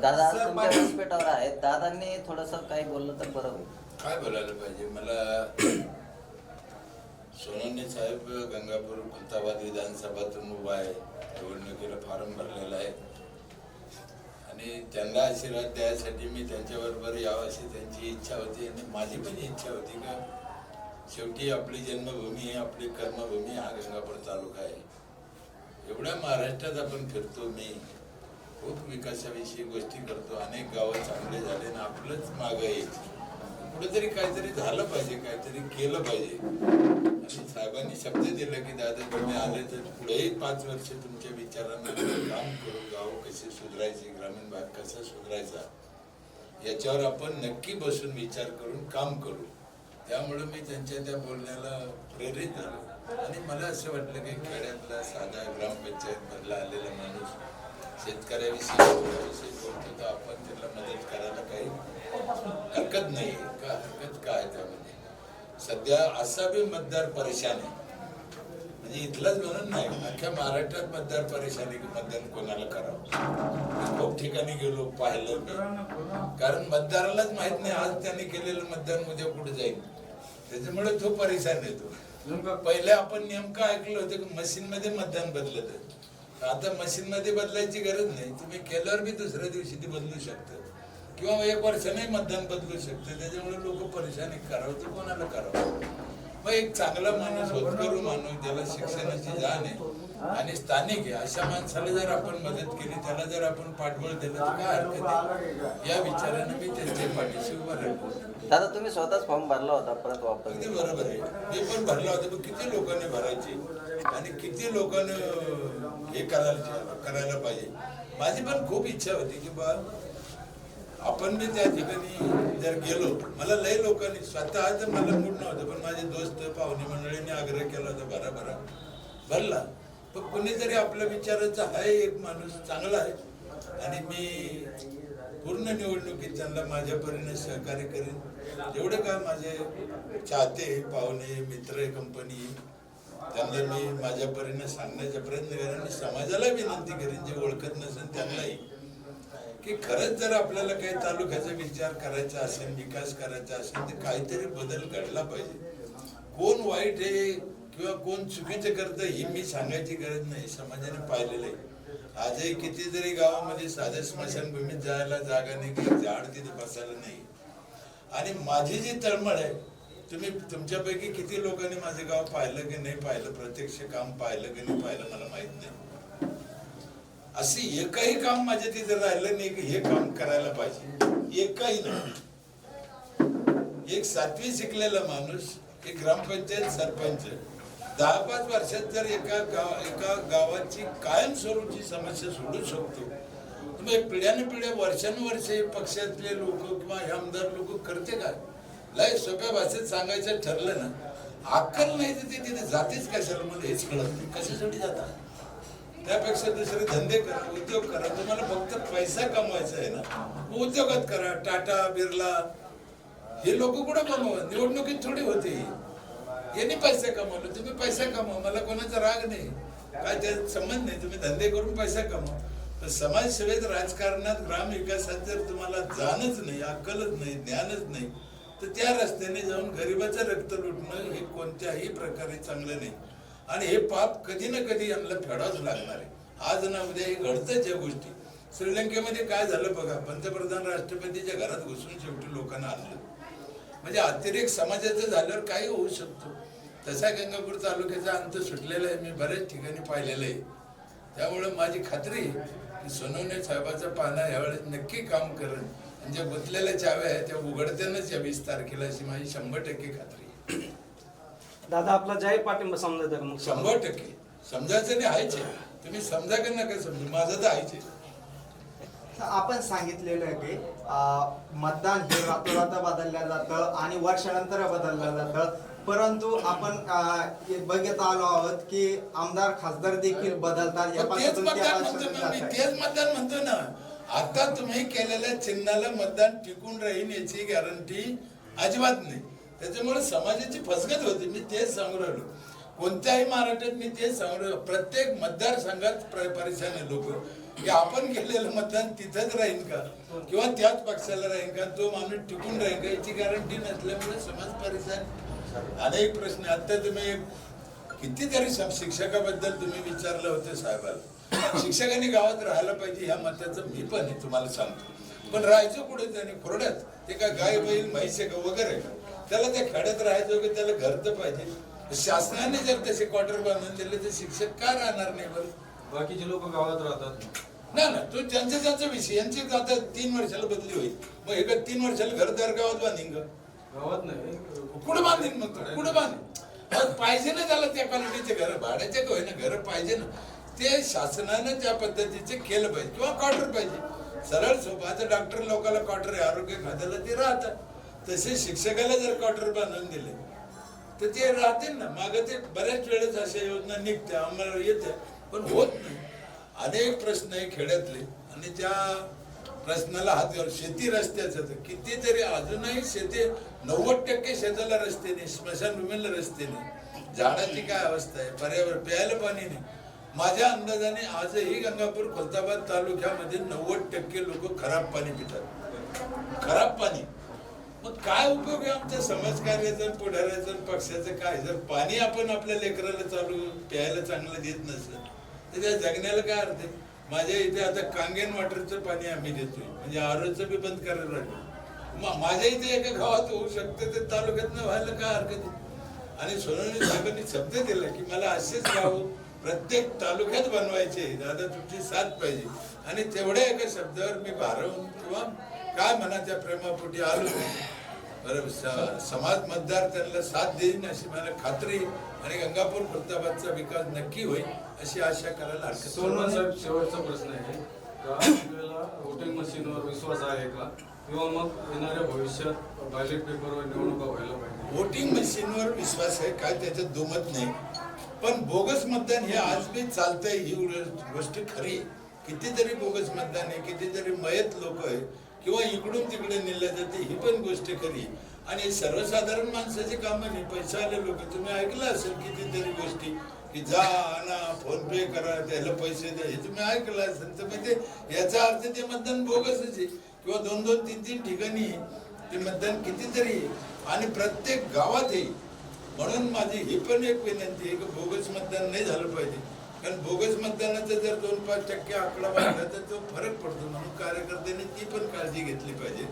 दादा आज तुमच्या व्यासपीठावर आहेत, दादांनी थोडस काही बोललं तर बरं होईल. काय बोलायला पाहिजे मला? सोनवणे साहेब गंगापूर खुलताबाद विधानसभातून उभा आहे, निवडणुकीला फॉर्म भरलेला आहे आणि त्यांना आशीर्वाद द्यायसाठी मी त्यांच्याबरोबर यावं अशी त्यांची इच्छा होती आणि माझी पण इच्छा होती का शेवटी आपली जन्मभूमी आहे, आपली कर्मभूमी हा गंगापूर तालुका आहे. एवढ्या महाराष्ट्रात आपण फिरतो, मी खूप विकासाविषयी गोष्टी करतो, अनेक गावं चांगले झाले आणि आपलंच मागं यायचं कुठेतरी काहीतरी झालं पाहिजे, काहीतरी केलं पाहिजे. आणि साहेबांनी शब्द दिला की दादा तुम्ही आले तर पुढेही 5 वर्ष तुमच्या विचारांना काम करू, गाव कसे सुधारायचे, ग्रामीण भाग कसा सुधारायचा याच्यावर आपण नक्की बसून विचार करून काम करू. त्यामुळे मी त्यांच्या त्या बोलण्याला प्रेरित झालो आणि मला असं वाटलं की खेड्यातला साधा ग्रामपंचायत मधला आलेला माणूस शेतकऱ्याविषयी बोलतो तर आपण त्याला मदत करायला काही हरकत नाही का? हरकत काय त्यामध्ये? सध्या असा बी मतदार परेशान आहे, म्हणजे इथलाच म्हणून नाही, अख्ख्या महाराष्ट्रात मतदार परेशान आहे की मतदान कोणाला करावं. खूप ठिकाणी गेलो, पाहिलं मी, कारण मतदारालाच माहित नाही आज त्यांनी केलेलं मतदान उद्या कुठे जाईल, त्याच्यामुळे तो परेशान येतो. पहिले आपण नेमकं ऐकलं होतं की मशीन मध्ये मतदान बदलत, आता मशीन मध्ये बदलायची गरज नाही, तुम्ही केल्यावर बी दुसऱ्या दिवशी ती बदलू शकतं किंवा 1 वर्षाने मतदान बदलू शकतं. त्याच्यामुळे लोक परेशानी करावं तर कोणाला करावं? मग एक चांगला माणूस, होतकरू माणूस, ज्याला शिक्षणाची जाण आहे आणि स्थानिक आहे, अशा माणसाला जर आपण मदत केली, त्याला जर आपण पाठबळ दिलं तर काय हरकत आहे? या विचाराने मी त्यांच्या पाठीशी उभा राहिलो. दादा तुम्ही स्वतःच फॉर्म भरला होता, परत वापस? अगदी बरोबर आहे, मी पण भरला होता, पण किती लोकांनी भरायची आणि किती लोकांनी हे करायला पाहिजे. माझी पण खूप इच्छा होती की बा आपण मी त्या ठिकाणी जर गेलो, मला लय लोकांनी स्वतः तर मला मूड नव्हतं, पण माझे दोस्त पाहुणे मंडळींनी आग्रह केला होता भरला. पण कुणीतरी आपल्या विचाराचा आहे एक माणूस चांगला आहे आणि मी पूर्ण निवडणुकीत त्यांना माझ्या परीने सहकार्य करेन. जेवढे काय माझे चाहते, पाहुणे, मित्र, कंपनी, त्यांना मी माझ्या परीने सांगण्याचा प्रयत्न करेन आणि समाजाला विनंती करेन जे ओळखत नसेल त्यांनाही की खरंच जर आपल्याला काही तालुक्याचा विचार करायचा असेल, विकास करायचा असेल तर काहीतरी बदल घडला पाहिजे. कोण वाईट आहे किंवा कोण चुकीचं करतं ही मी सांगायची गरज नाही, समाजाने पाहिलेलं आहे. आजही कितीतरी गावामध्ये साध्या स्मशानभूमीत जायला जागा नाही, की झाड तिथे बसायला नाही. आणि माझी जी तळमळ आहे, तुम्ही तुमच्यापैकी किती लोकांनी माझं गाव पाहिलं की नाही पाहिलं, प्रत्यक्ष काम पाहिलं की नाही पाहिलं मला माहित नाही. असे एकही काम माझ्या तिथे राहिलं नाही की हे काम करायला पाहिजे, एकही नाही. एक 7वी शिकलेला माणूस, एक ग्रामपंचायत सरपंच 10-5 वर्षात जर एका गावाची कायमस्वरूपी समस्या सोडू शकतो, तुम्ही पिढ्याने पिढ्या वर्षानुवर्षे पक्षातले लोक किंवा हे आमदार लोक करते का? लय सोप्या भाषेत सांगायचं ठरलं ना, अक्कल नाही तर ते तिथे जातेच कशाला मला हेच कळत नाही, कशासाठी जातात? त्यापेक्षा दुसरे धंदे करा, उद्योग करा. तुम्हाला फक्त पैसा कमवायचा आहे ना, उद्योगात करा. टाटा, बिर्ला हे लोक कुठं कमवत? निवडणुकीत थोडी होते, यांनी पैसा कमवला, तुम्ही पैसा कमवा, मला कोणाचा राग नाही, काय त्याचा संबंध नाही, तुम्ही धंदे करून पैसा कमवा. तर समाजसेवेत, राजकारणात, ग्रामविकासात जर तुम्हाला जाणच नाही, अक्कलच नाही, ज्ञानच नाही, तर त्या रस्त्याने जाऊन गरिबाचं रक्त लुटणं हे कोणत्याही प्रकारे चांगलं नाही. आणि हे पाप कधी ना कधी यांना फेडावंच लागणार आहे. आज ना उद्या हे घडतंच या गोष्टी. श्रीलंकेमध्ये काय झालं बघा, पंतप्रधान राष्ट्रपतीच्या घरात घुसून शेवटी लोकांना आणलं. म्हणजे अतिरेक समाजाचं झाल्यावर काही होऊ शकतो. तसा गंगापूर तालुक्याचा अंत सुटलेला आहे, मी बऱ्याच ठिकाणी पाहिलेलं आहे. त्यामुळे माझी खात्री की सोनवणे साहेबाचा पाना यावेळेस नक्की काम करेल. म्हणजे गुंतलेल्या चाव्या आहेत त्या उघडतेनच या 20 तारखेला, अशी माझी 100% खात्री आहे. दादा आपला जाहीर पाठिंबा समजायचा का? मग 100% समजायचं नाही, हायचे. तुम्ही समजा का नका समजू, माझं तर हायचे. आपण सांगितलेलं आहे की मतदान हे रातोरात बदललं जातं आणि वर्षानंतर बदललं जातं, परंतु आपण बघत आलो आहोत की आमदार खासदार देखील बदलतात. तेच मतदान म्हणतो ना. आता तुम्ही केलेल्या चिन्हाला मतदान टिकून राहील याची गॅरंटी अजिबात नाही. त्याच्यामुळे समाजाची फसगत होती. मी तेच सांगू राहिलो, कोणत्याही महाराष्ट्रात मी तेच सांगू राहिलो, प्रत्येक मतदारसंघात परेशान आहे लोक. की आपण केलेलं मतदान तिथंच राहील का किंवा त्याच पक्षाला राहील का, तो माणूस टिकून राहील का, याची गॅरंटी नसल्यामुळे समाज परिसर अनेक प्रश्न. आता तुम्ही कितीतरी शिक्षकाबद्दल तुम्ही विचारलं होतं साहेबाला. शिक्षकांनी गावात राहायला पाहिजे ह्या मताचं मी पण आहे तुम्हाला सांगतो. पण राहायचं कुठे त्याने खोरड्यात, ते काय गाय बैल म्हैसे का वगैरे का, त्याला त्या खेड्यात राहायचं की त्याला घर तर पाहिजे. शासनाने जर तसे क्वार्टर बांधून दिले तर शिक्षक का राहणार नाही बरं? बाकीचे लोक गावात राहतात ना तो त्यांचा विषय. यांची आता 3 वर्षाला बदली होईल, मग हे का 3 वर्षाला घरदार गावात बांधीन का? गावात नाही कुठं बांधीन मग कुठं बांधीन? पाहिजे ना त्याला त्या क्वालिटीचे घर, भाड्याचे का होईना घर पाहिजे ना. ते शासनानं त्या पद्धतीचे केलं पाहिजे किंवा क्वार्टर पाहिजे. सरळ सोपं. आता डॉक्टर लोकांना क्वार्टर आहे, आरोग्य खात्याला ते राहतात. तसे शिक्षकाला जर क्वार्टर बांधून दिले तर ते राहतील ना. मागं ते बऱ्याच वेळेस अशा योजना निघत्या आम्हाला येत्या पण होत नाही. अनेक प्रश्न आहे खेड्यातले आणि त्या प्रश्नाला हात घालून शेती रस्त्याचं तर कितीतरी अजूनही शेती 90% शेताला रस्ते नाही, स्मशानभूमीला रस्ते नाही, झाडाची काय अवस्था आहे, पर्यावरण प्यायला पाणी नाही. माझ्या अंदाजाने आजही गंगापूर खुलताबाद तालुक्यामध्ये 90% लोक खराब पाणी पितात. खराब पाणी. मग काय उपयोग आहे आमच्या समाजकार्याचं, पुढाऱ्याचं, पक्षाचं काय? जर पाणी आपण आपल्या लेकराला चालू प्यायला चांगलं देत नसेल तर त्या जगण्याला काय अर्थ आहे? माझ्या इथे आता कांगेन वॉटरचं पाणी आम्ही देतोय, म्हणजे आरोचं बी बंद करायला लागलो. माझ्या इथे एका गावात होऊ शकतं ते तालुक्यातनं व्हायला काय हरकत आहे? आणि सोनवणे साहेबांनी शब्द दिला की मला असेच गाव प्रत्येक तालुक्यात बनवायचे, दादा तुमची साथ पाहिजे. आणि तेवढ्या एका शब्दावर मी भारवून किंवा काय मनाच्या प्रेमापोटी आलो. बरं समाज मतदार त्यांना साथ देईन अशी मला खात्री आणि गंगापूर खुलताबादचा विकास नक्की होईल अशी आशा करायला हरकत नाही. सोनवणे साहेब, शेवटचा प्रश्न आहे का आपल्याला वोटिंग मशीनवर विश्वास आहे का किंवा मग येणाऱ्या भविष्यात बॅलेट पेपरवर निवडणुका व्हायला पाहिजे? वोटिंग मशीनवर विश्वास आहे काय त्याच्यात दुमत नाही. पण बोगस मतदान हे आज बी चालतंय ही गोष्ट खरी. कितीतरी बोगस मतदान आहे, कितीतरी मयत लोक आहे किंवा इकडून तिकडे नेले जाते ही पण गोष्ट खरी. आणि सर्वसाधारण माणसाची कामं नाही, पैसा आले लोक. तुम्ही ऐकलं असेल कितीतरी गोष्टी की जा आणा, फोन पे करा, त्याला पैसे द्या, हे तुम्ही ऐकलं असेल. तर म्हणजे याचा अर्थ ते मतदान बोगसच आहे किंवा 2-2, 3-3 ठिकाणी ते मतदान कितीतरी आहे आणि प्रत्येक गावात आहे. म्हणून माझी ही पण एक विनंती आहे की बोगस मतदान नाही झालं पाहिजे. कारण बोगस मतदानाचा जर 2-5% आकडा वाढला तर तो फरक पडतो. म्हणून कार्यकर्त्यांनी ती पण काळजी घेतली पाहिजे.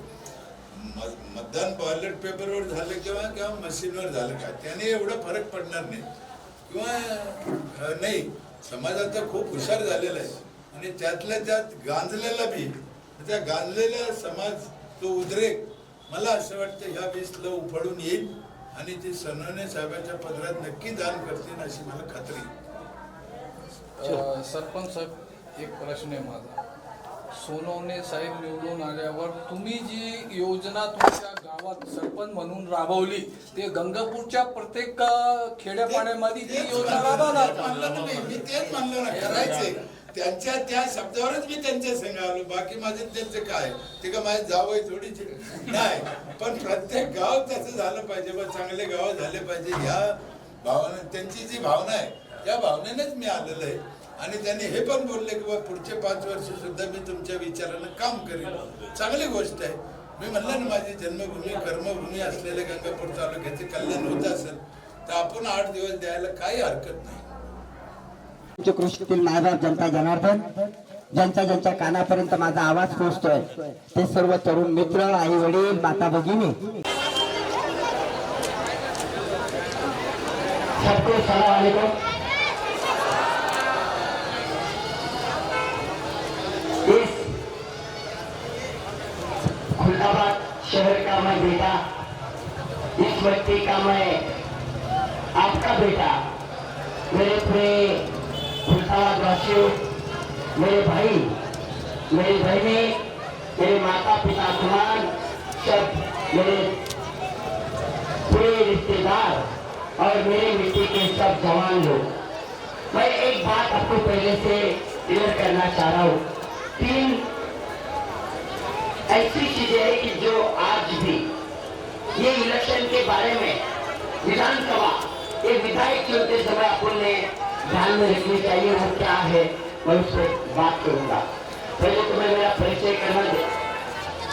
मतदान बॅलेट पेपरवर झालं किंवा मशीनवर झालं का त्याने एवढा फरक पडणार नाही किंवा नाही. समाज आता खूप हुशार झालेला आहे आणि त्यातल्या त्यात गांजलेला बी, त्या गांजलेला समाज तो उद्रेक मला असं वाटतं ह्या बेसला उफाळून येईल आणि ते सोनवणे साहेबांच्या पदरात नक्की दान करतील अशी मला खात्री आहे. सरपंच साहेब, एक प्रश्न आहे माझा. सोनवणे साहेब निवडून आल्यावर तुम्ही जी योजना तुमच्या गावात सरपंच म्हणून राबवली ते गंगापूरच्या प्रत्येक खेड्यापाड्यामध्ये ती योजना राबवणार. मी तेच म्हणलो ना करायचंय. त्यांच्या त्या शब्दावरच मी त्यांच्या संग आलो. बाकी माझे त्यांचं काय ते का माझे जावं थोडीच नाही. पण प्रत्येक गाव त्याचं झालं पाहिजे बा, चांगले गाव झाले पाहिजे ह्या भावना, त्यांची जी भावना आहे त्या भावनेनेच मी आलेलो आहे. आणि त्यांनी हे पण बोलले की बा पुढचे 5 वर्ष सुद्धा मी तुमच्या विचारानं काम करेन. चांगली गोष्ट आहे. मी म्हणलं ना माझी जन्मभूमी कर्मभूमी असलेल्या गंगापूर तालुक्याचे कल्याण होत असेल तर आपण 8 दिवस द्यायला काही हरकत नाही. कृषीतील नायबाब जनता जनार्दन, ज्यांच्या कानापर्यंत माझा आवाज पोहोचतोय ते सर्व तरुण मित्र, आई वडील, माता भगिनी, सबको सलाम अलैकुम. इस खुलताबाद शहर का मैं बेटा, इस व्यक्ति का मैं आपका बेटा, मेरे पूरे खुलताबाद वासियों, मेरे भाई, मेरी बहनें, मेरे माता पिता समान सब मेरे पूरे रिश्तेदार और मेरे मिट्टी के सब जवान लोग, मैं एक बात आपको पहले से क्लियर करना चाह रहा हूँ. 3 ऐसी चीजें हैं कि जो आज भी ये इलेक्शन के बारे में विधानसभा ये विधायक चुनते समय अपन ने ध्यान में रखनी चाहिए. वो क्या है मैं उस पर बात करूंगा. पहले तो मैं मेरा परिचय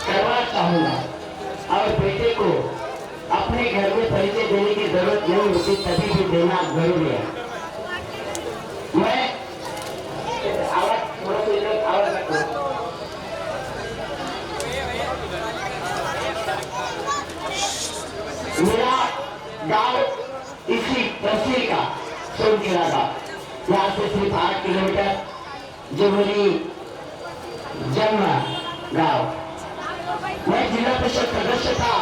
करवा चाहूंगा और बेटे को अपने घर में परिचय देने की जरूरत नहीं होती, तभी भी देना जरूरी है। मैं आवाज थोड़ा सा आवाज रखो। मेरा गांव इसी तहसील का सोनखेड़ा का, यहाँ से सिर्फ 8 किलोमीटर जो मेरी जन्म गांव। मैं जिला परिषद सदस्य था।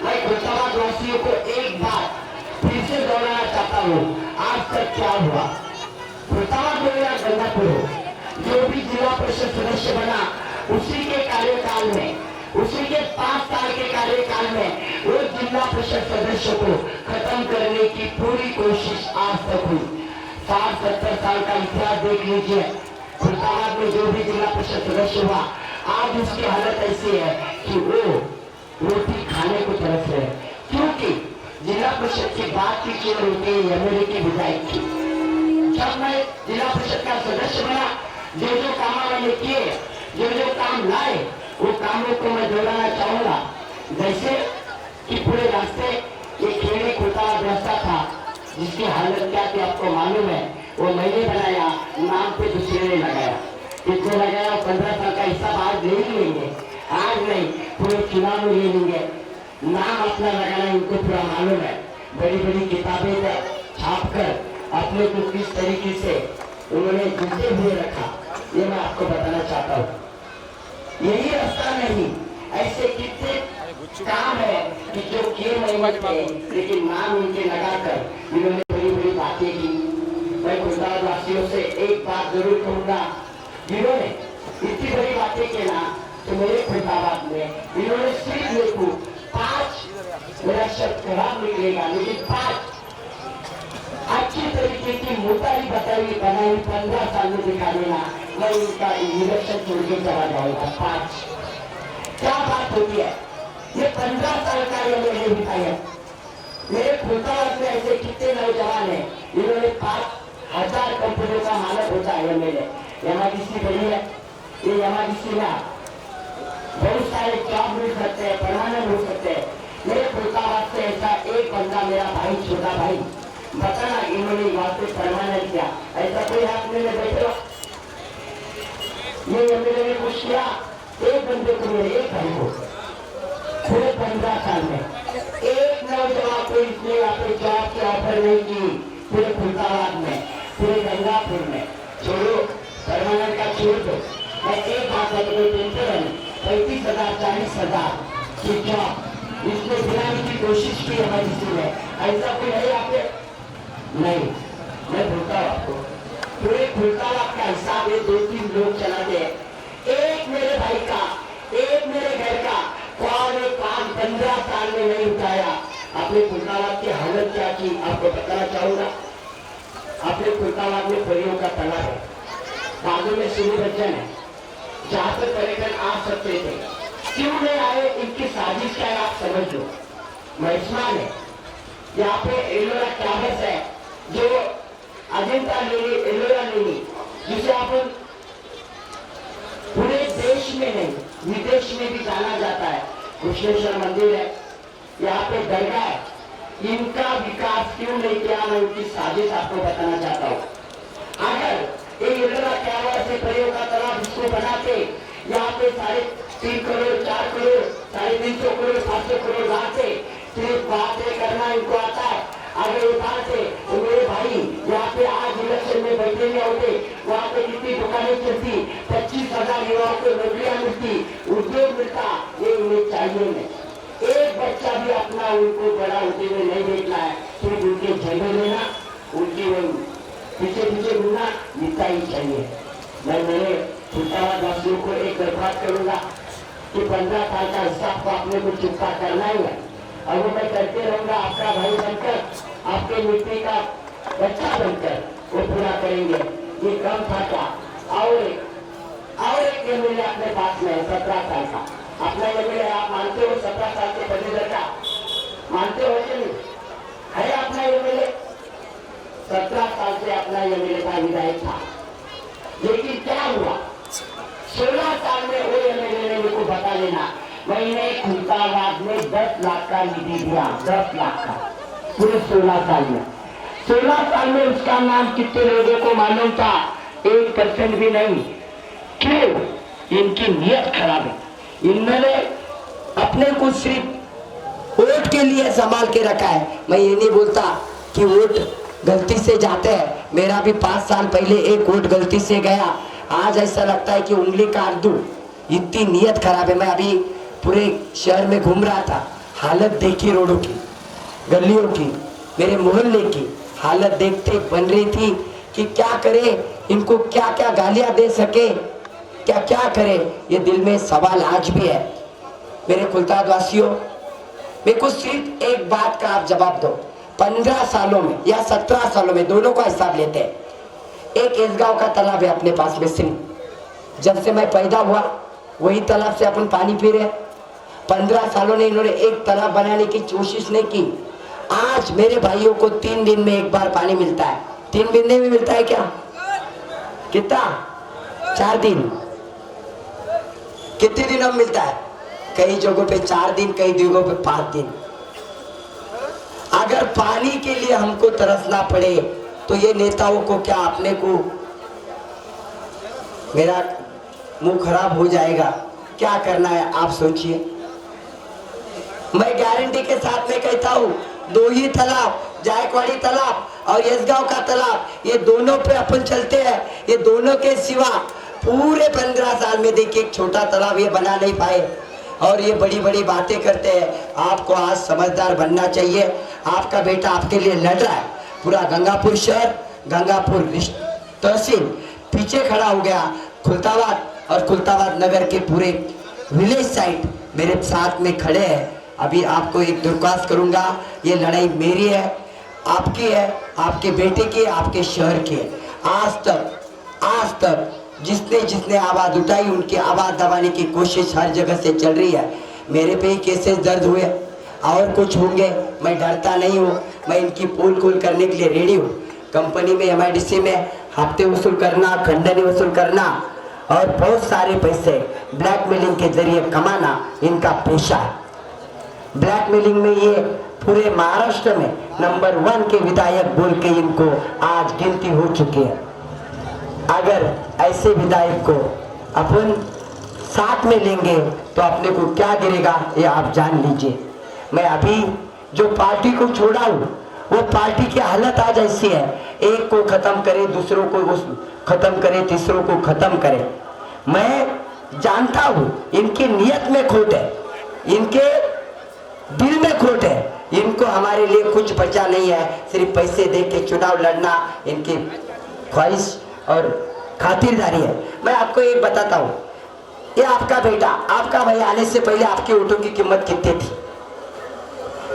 मैं खुलताबाद वासियों को एक बार फिर से दोहराना चाहता हूँ, आज तक क्या हुआ। खुलताबाद हो या गंगापुर हो, जो भी जिला परिषद सदस्य बना उसी के कार्यकाल में, उसी के 5 साल के कार्यकाल में वो जिला परिषद सदस्य को खत्म करने की पूरी कोशिश आज तक हुई। 60-70 साल का इतिहास देख लीजिए। खुलताबाद में जो भी जिला परिषद सदस्य हुआ, आज उसकी हालत ऐसी है कि वो रोटी खाने को तरस रहे, क्योंकि जिला परिषद की बात की चीज होती है एमएलए के विधायक की। जब मैं जिला परिषद का सदस्य बना, जो काम मैंने किए, जो काम लाए, वो कामों को मैं दोहराना चाहूंगा। जैसे कि पूरे रास्ते ये खेलने खुलताबाद रास्ता था, जिसकी हालत क्या थी आपको मालूम है। वो मैंने बनाया, नाम पे दूसरे ने लगाया। किसने लगाया? 15 साल का हिसाब आज ले लेंगे, आज नहीं पूरे चुनाव में ले लेंगे। नाम अपना लगाना इनको पूरा मालूम है। बड़ी बड़ी किताबें छाप कर अपने को किस तरीके से उन्होंने जीते हुए रखा, ये मैं आपको बताना चाहता हूँ। यही रास्ता नहीं, ऐसे कितने काम है कि जो किए नहीं थे, लेकिन नाम उनके लगाकर इन्होंने बड़ी बड़ी बातें की। मैं खुलताबाद वासियों से एक बात जरूर कहूंगा, जिन्होंने इतनी बड़ी बातें की ना, तो मेरे खुलताबाद में इन्होंने सिर्फ मेरे को 5, मेरा शब्द खराब निकलेगा, लेकिन 5 अच्छी तरीके की मोटाई बताई बनाई 15 साल में दिखा देना, मैं उनका इलेक्शन छोड़ के चला जाऊंगा। 5 क्या बात होती है? ये 15 साल का ये मैंने बिताया। मेरे खुलताबाद में ऐसे कितने नौजवान हैं, इन्होंने 5000 कंपनियों का मालक होता है। मेरे एमआईडीसी बनी है, ये एमआईडीसी में बहुत सारे जॉब मिल सकते हैं, परमानेंट हो सकते हैं। मेरे खुलताबाद से ऐसा एक बंदा, मेरा भाई, छोटा भाई, बताना इन्होंने वास्ते परमानेंट किया, ऐसा कोई हाथ में बैठे हो? ये एमएलए ने कुछ किया एक बंदे को, मेरे एक भाई को, पूरे 15 साल में एक नौजवान को इसने यहाँ पे जॉब की ऑफर नहीं की। पूरे खुलताबाद में, पूरे गंगापुर में, छोड़ो परमानेंट का छोड़ दो, मैं एक बात बताऊं, 35,000 40,000 की जॉब इसने दिलाने की कोशिश की हमारी जिले में। ऐसा कोई है यहाँ पे? नहीं। मैं बोलता हूँ आपको, पूरे खुलताबाद का हिसाब ये 2-3 लोग चलाते हैं। एक मेरे भाई का, एक मेरे घर का कौन एक काम 15 साल में नहीं उठाया। अपने खुलताबाद की हालत क्या की आपको बताना चाहूंगा। अपने खुलताबाद में परियों का तालाब है, बाजू में सूर्य बच्चन है, जहाँ पर पर्यटन आ सकते थे, क्यों नहीं आए? इनकी साजिश क्या है आप समझ लो। महिष्मान है, यहाँ पे एलोरा कैंपस है, जो अजंता लेनी, एलोरा लेनी, जिसे आप पूरे देश में नहीं विदेश में भी जाना जाता है। कृष्णेश्वर मंदिर है, यहाँ पे दरगाह है, इनका विकास क्यों नहीं किया? मैं उनकी साजिश आपको बताना चाहता हूँ। अगर ये एलोरा कैंपस से प्रयोग का तालाब इसको बनाते, यहाँ पे 3.5 करोड़ 4 करोड़ 350 करोड़ 700 करोड़ लाते, सिर्फ बातें करना इनको आता है। अगर उठाते तो मेरे भाई यहाँ पे आज इलेक्शन में बैठे हुए होते, वहाँ पे कितनी दुकानें चलती, 25,000 युवाओं को नौकरियां मिलती, उद्योग मिलता। ये उन्हें चाहिए नहीं। एक बच्चा भी अपना उनको बड़ा होते हुए नहीं देखना है, सिर्फ उनके झंडे लेना, उनकी पीछे पीछे घूमना, इतना ही चाहिए। मैं मेरे खुलताबाद वासियों को एक दरख्वास्त करूंगा कि 15 साल का हिसाब को अपने को चुकता करना ही है, और वो मैं करते रहूंगा। आपका भाई बनकर, आपके मिट्टी का बच्चा बनकर वो पूरा करेंगे। ये कम था क्या? और एक एमएलए अपने पास में 17 साल का अपना एमएलए, आप मानते हो? 17 साल के पदवीधर का मानते हो कि नहीं? है अपना एमएलए? 17 साल से अपना एमएलए का विधायक था, लेकिन क्या हुआ? 16 साल में वो एमएलए ने मेरे को बता देना, मैंने खुलताबाद में 10 लाख का निधि दिया, 10 लाख का पूरे 16 साल में। 16 साल में उसका नाम कितने लोगों को मालूम था? 1% भी नहीं। क्यों? इनकी नीयत खराब है। इन्होंने अपने को सिर्फ वोट के लिए संभाल के रखा है। मैं ये नहीं बोलता कि वोट गलती से जाते हैं, मेरा भी 5 साल पहले एक वोट गलती से गया, आज ऐसा लगता है कि उंगली काट दूं, इतनी नीयत खराब है। मैं अभी पूरे शहर में घूम रहा था, हालत देखी रोडों की, गलियों की, मेरे मोहल्ले की हालत देखते बन रही थी कि क्या करे, इनको क्या क्या गालियां दे सके, क्या क्या करे। ये दिल में सवाल आज भी है। मेरे खुलताबाद वासियों, मेरे को सिर्फ एक बात का आप जवाब दो। 15 सालों में या 17 सालों में, दोनों का हिसाब लेते हैं, एक इसगांव का तालाब है अपने पास में सिर्फ। जब से मैं पैदा हुआ वही तालाब से अपन पानी पी रहे। 15 सालों ने इन्होंने एक तालाब बनाने की कोशिश नहीं की। आज मेरे भाइयों को 3 दिन में एक बार पानी मिलता है। 3 महीने में मिलता है क्या? कितना? 4 दिन। कितने दिन अब मिलता है? कई जगहों पे 4 दिन, कई जगहों पे 5 दिन। अगर पानी के लिए हमको तरसना पड़े तो ये नेताओं को क्या, अपने को, मेरा मुंह खराब हो जाएगा, क्या करना है आप सोचिए। मैं गारंटी के साथ में कहता हूँ, 2 ही तालाब, जायकवाड़ी तालाब और यसगांव का तालाब, ये दोनों पे अपन चलते हैं। ये दोनों के सिवा पूरे 15 साल में देखिए एक छोटा तालाब ये बना नहीं पाए। और ये बड़ी बड़ी बातें करते हैं। आपको आज समझदार बनना चाहिए। आपका बेटा आपके लिए लड़ रहा है। पूरा गंगापुर शहर, गंगापुर तहसील पीछे खड़ा हो गया। खुलताबाद और खुलताबाद नगर के पूरे विलेज साइड मेरे साथ में खड़े हैं। अभी आपको एक दरख्वास्त करूंगा, ये लड़ाई मेरी है, आपकी है, आपके बेटे की है, आपके शहर की है। आज तक जिसने आवाज उठाई उनकी आवाज दबाने की कोशिश हर जगह से चल रही है। मेरे पे ही केसेस दर्ज हुए और कुछ होंगे, मैं डरता नहीं हूँ। मैं इनकी पोल खोल करने के लिए रेडी हूँ। कंपनी में MIDC में हफ्ते वसूल करना, खंडनी वसूल करना और बहुत सारे पैसे ब्लैकमेलिंग के जरिए कमाना इनका पेशा है। ब्लैकमेलिंग में ये पूरे महाराष्ट्र में नंबर 1 के विधायक बोल के इनको आज गिनती हो चुकी है। अगर ऐसे विधायक को अपन साथ में लेंगे तो अपने को क्या गिरेगा ये आप जान लीजिए। मैं अभी जो पार्टी को छोड़ा हूँ वो पार्टी की हालत आज ऐसी है, एक को खत्म करे, दूसरों को खत्म करे, तीसरों को खत्म करे। मैं जानता हूँ इनकी नीयत में खोट है, इनके दिल में खोट है। इनको हमारे लिए कुछ बचा नहीं है, सिर्फ पैसे दे के चुनाव लड़ना इनकी ख्वाहिश और खातिरदारी है। मैं आपको एक बताता हूँ, ये आपका बेटा, आपका भाई आने से पहले आपके वोटों की कीमत कितनी थी?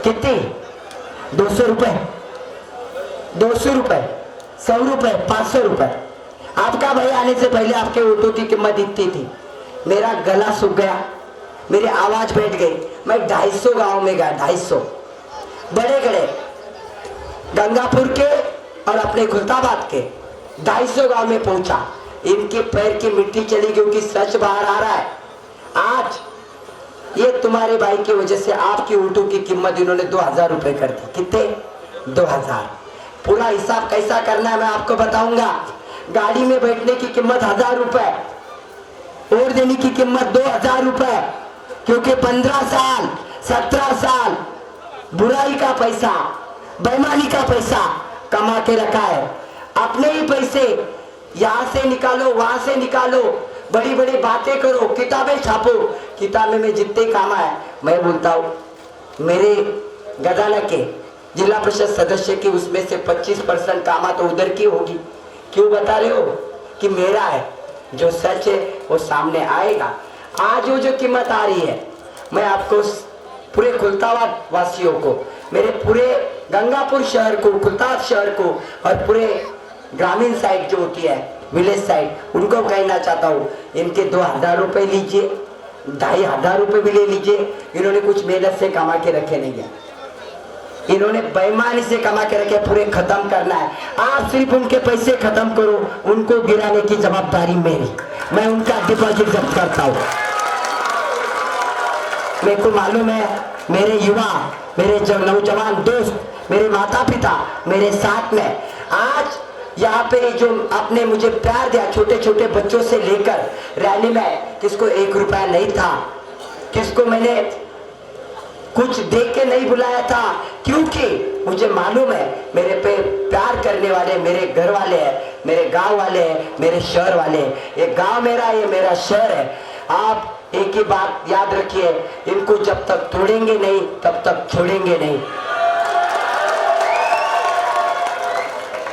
कितनी? 200 रुपए, 200 रुपए, 100 रुपए, 500 रुपए। आपका भाई आने से पहले आपके वोटों की कीमत इतनी थी। मेरा गला सूख गया, मेरी आवाज बैठ गई। मैं 250 गांव में गया, 250 बड़े बड़े गंगापुर के और अपने खुलताबाद के 250 गांव में पहुंचा। इनके पैर की मिट्टी चली क्योंकि सच बाहर आ रहा है। आज ये तुम्हारे भाई की वजह से आपकी वोटों की कीमत इन्होंने 2000 रुपए कर दी। कितने? 2000। पूरा हिसाब कैसा करना है मैं आपको बताऊंगा। गाड़ी में बैठने की कीमत 1000 रुपए और देने की कीमत 2000 रुपए, क्योंकि 15 साल 17 साल बुराई का पैसा, बेईमानी का पैसा कमा के रखा है। अपने ही पैसे यहाँ से निकालो, वहां से निकालो, बड़ी बड़ी बातें करो, किताबें छापो। किताबें में जितने काम है, मैं बोलता हूँ मेरे गदाना के जिला परिषद सदस्य की उसमें से 25% कामा तो उधर की होगी। क्यों बता रहे हो? कि मेरा है, जो सच है वो सामने आएगा। आज वो जो कीमत आ रही है, मैं आपको पूरे खुलताबाद वासियों को, मेरे पूरे गंगापुर शहर को, खुलताबाद शहर को और पूरे ग्रामीण साइड जो होती है, विलेज साइड, उनको कहना चाहता हूँ, इनके 2000 रुपए लीजिए, 2500 रुपए भी ले लीजिए। इन्होंने कुछ मेहनत से कमा के रखे नहीं है। इन्होंने बेईमानी से कमा के रखे, पूरे खत्म करना है। आप सिर्फ उनके पैसे खत्म करो, उनको गिराने की जवाबदारी मेरी। मैं उनका डिपॉजिट जब्त करता हूँ। मेरे को मालूम है, मेरे युवा, मेरे नौजवान दोस्त, मेरे माता पिता मेरे साथ में आज यहाँ पे जो आपने मुझे प्यार दिया, छोटे छोटे बच्चों से लेकर रैली में, किसको 1 रुपया नहीं था, किसको मैंने कुछ देख के नहीं बुलाया था, क्योंकि मुझे मालूम है मेरे पे प्यार करने वाले मेरे घर वाले हैं, मेरे गांव वाले हैं, मेरे शहर वाले हैं। ये गांव मेरा, ये मेरा शहर है। आप एक ही बात याद रखिए, इनको जब तक तोड़ेंगे नहीं तब तक छोड़ेंगे नहीं।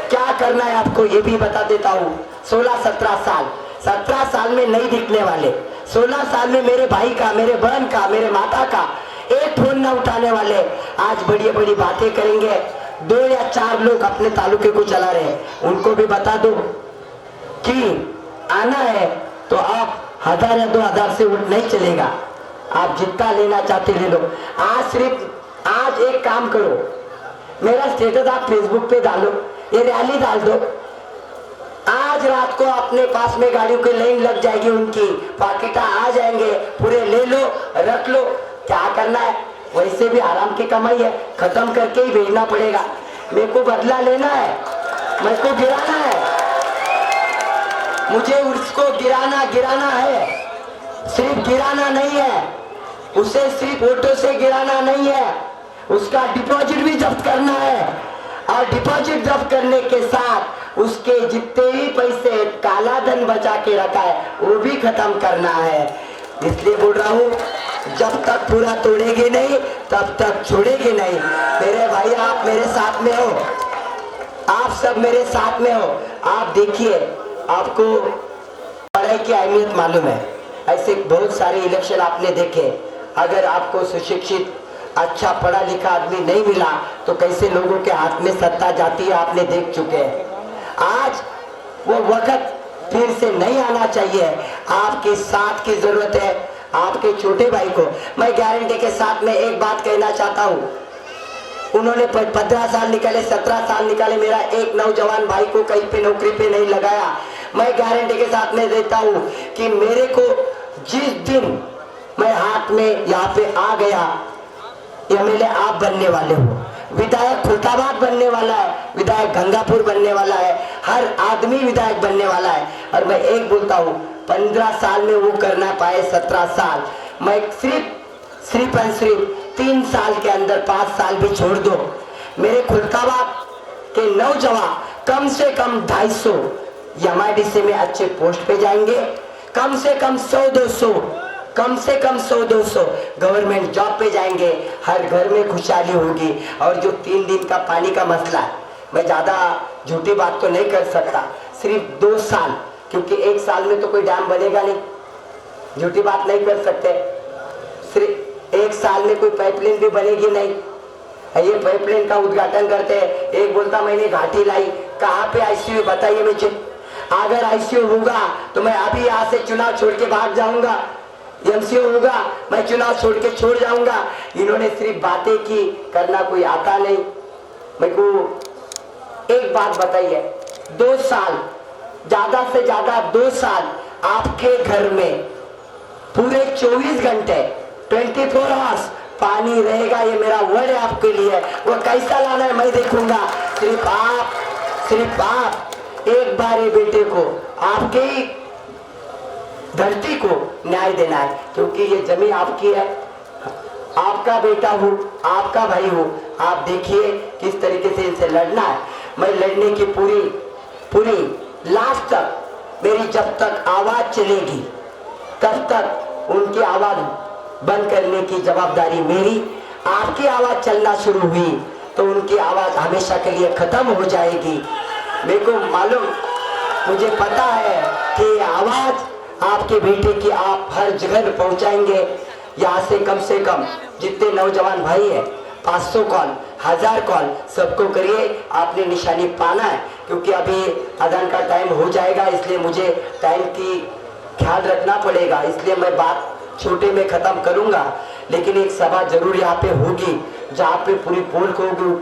क्या करना है आपको ये भी बता देता हूँ। 16-17 साल, 17 साल में नहीं दिखने वाले, 16 साल में मेरे भाई का, मेरे बहन का, मेरे माता का एक फोन न उठाने वाले आज बड़ी बड़ी बातें करेंगे। 2 या 4 लोग अपने तालुके को चला रहे हैं, उनको भी बता दो कि आना है तो आप 1000 या 2000 से उठ नहीं चलेगा, आप जितना लेना चाहते ले लो। आज एक काम करो, मेरा स्टेटस आप फेसबुक पे डालो, ये रैली डाल दो। आज रात को अपने पास में गाड़ियों की लाइन लग जाएगी, उनकी पाकिटा आ जाएंगे, पूरे ले लो, रख लो। क्या करना है, वैसे भी आराम की कमाई है, खत्म करके ही भेजना पड़ेगा। मेरे को बदला लेना है, मेरे को गिराना है, मुझे उसको गिराना है। सिर्फ गिराना नहीं है, उसे सिर्फ वोटों से गिराना नहीं है, उसका डिपॉजिट भी जब्त करना है। और डिपॉजिट जब्त करने के साथ उसके जितने भी पैसे काला धन बचा के रखा है वो भी खत्म करना है। इसलिए बोल रहा हूँ, जब तक पूरा तोड़ेंगे नहीं तब तक छोड़ेंगे नहीं। मेरे भाई, आप मेरे साथ में हो, आप सब मेरे साथ में हो। आप देखिए, आपको पढ़ाई की अहमियत मालूम है। ऐसे बहुत सारे इलेक्शन आपने देखे, अगर आपको सुशिक्षित अच्छा पढ़ा लिखा आदमी नहीं मिला तो कैसे लोगों के हाथ में सत्ता जाती है, आपने देख चुके हैं। आज वो वक्त फिर से नहीं आना चाहिए। आपके साथ की जरूरत है, आपके छोटे भाई को मैं गारंटी के साथ में एक बात कहना चाहता हूँ। उन्होंने 15 साल निकाले, 17 साल निकाले, मेरा एक नौजवान भाई को कहीं पे नौकरी पे नहीं लगाया। मैं गारंटी के साथ में देता हूँ कि मेरे को जिस दिन मैं हाथ में यहाँ पे आ गया, एमएलए आप बनने वाले हो, विधायक खुलताबाद बनने वाला है, विधायक गंगापुर बनने वाला है, हर आदमी विधायक बनने वाला है। और मैं एक बोलता हूँ, 15 साल में वो करना पाए 17 साल, मैं सिर्फ 3 साल के अंदर 5 साल भी छोड़ दो, मेरे खुलताबाद के नौजवान कम से कम 250 एमआईडीसी में अच्छे पोस्ट पे जाएंगे, कम से कम 100-200 गवर्नमेंट जॉब पे जाएंगे, हर घर में खुशहाली होगी। और जो 3 दिन का पानी का मसला है, मैं ज्यादा झूठी बात तो नहीं कर सकता, सिर्फ 2 साल, क्योंकि 1 साल में तो कोई डैम बनेगा नहीं, झूठी बात नहीं कर सकते। सिर्फ 1 साल में कोई पाइपलाइन भी बनेगी नहीं। ये पाइपलाइन का उद्घाटन करते हैं, एक बोलता मैंने घाटी लाई, कहाँ पे आईसीयू बताइए मुझे। अगर आईसीयू होगा तो मैं अभी यहाँ से चुनाव छोड़ के भाग जाऊंगा, एमसीयू होगा मैं चुनाव छोड़ जाऊंगा। इन्होंने सिर्फ बातें की, करना कोई आता नहीं। मेरे को एक बात बताइए, 2 साल, ज्यादा से ज्यादा 2 साल आपके घर में पूरे 24 घंटे 24 आवर्स पानी रहेगा, ये मेरा वर्ड है आपके लिए। वो कैसा लाना है मैं देखूंगा। सिर्फ आप एक बार ये बेटे को, आपके ही धरती को न्याय देना है, क्योंकि ये जमीन आपकी है, आपका बेटा हूँ, आपका भाई हूँ। आप देखिए किस तरीके से इनसे लड़ना है। मैं लड़ने की पूरी लास्ट तक, मेरी जब तक आवाज चलेगी तब तक उनकी आवाज बंद करने की जवाबदारी मेरी। आपकी आवाज चलना शुरू हुई तो उनकी आवाज हमेशा के लिए खत्म हो जाएगी। मेरे को मालूम, मुझे पता है कि आवाज आपके बेटे की आप हर जगह पहुंचाएंगे। यहाँ से कम जितने नौजवान भाई है, 500 कॉल, 1000 कॉल, सबको करिए। आपने निशानी पाना है, क्योंकि अभी अजान का टाइम हो जाएगा, इसलिए मुझे टाइम की ख्याल रखना पड़ेगा। इसलिए मैं बात छोटे में खत्म करूंगा। लेकिन एक सभा जरूर यहाँ पे होगी जहाँ पे पूरी पोल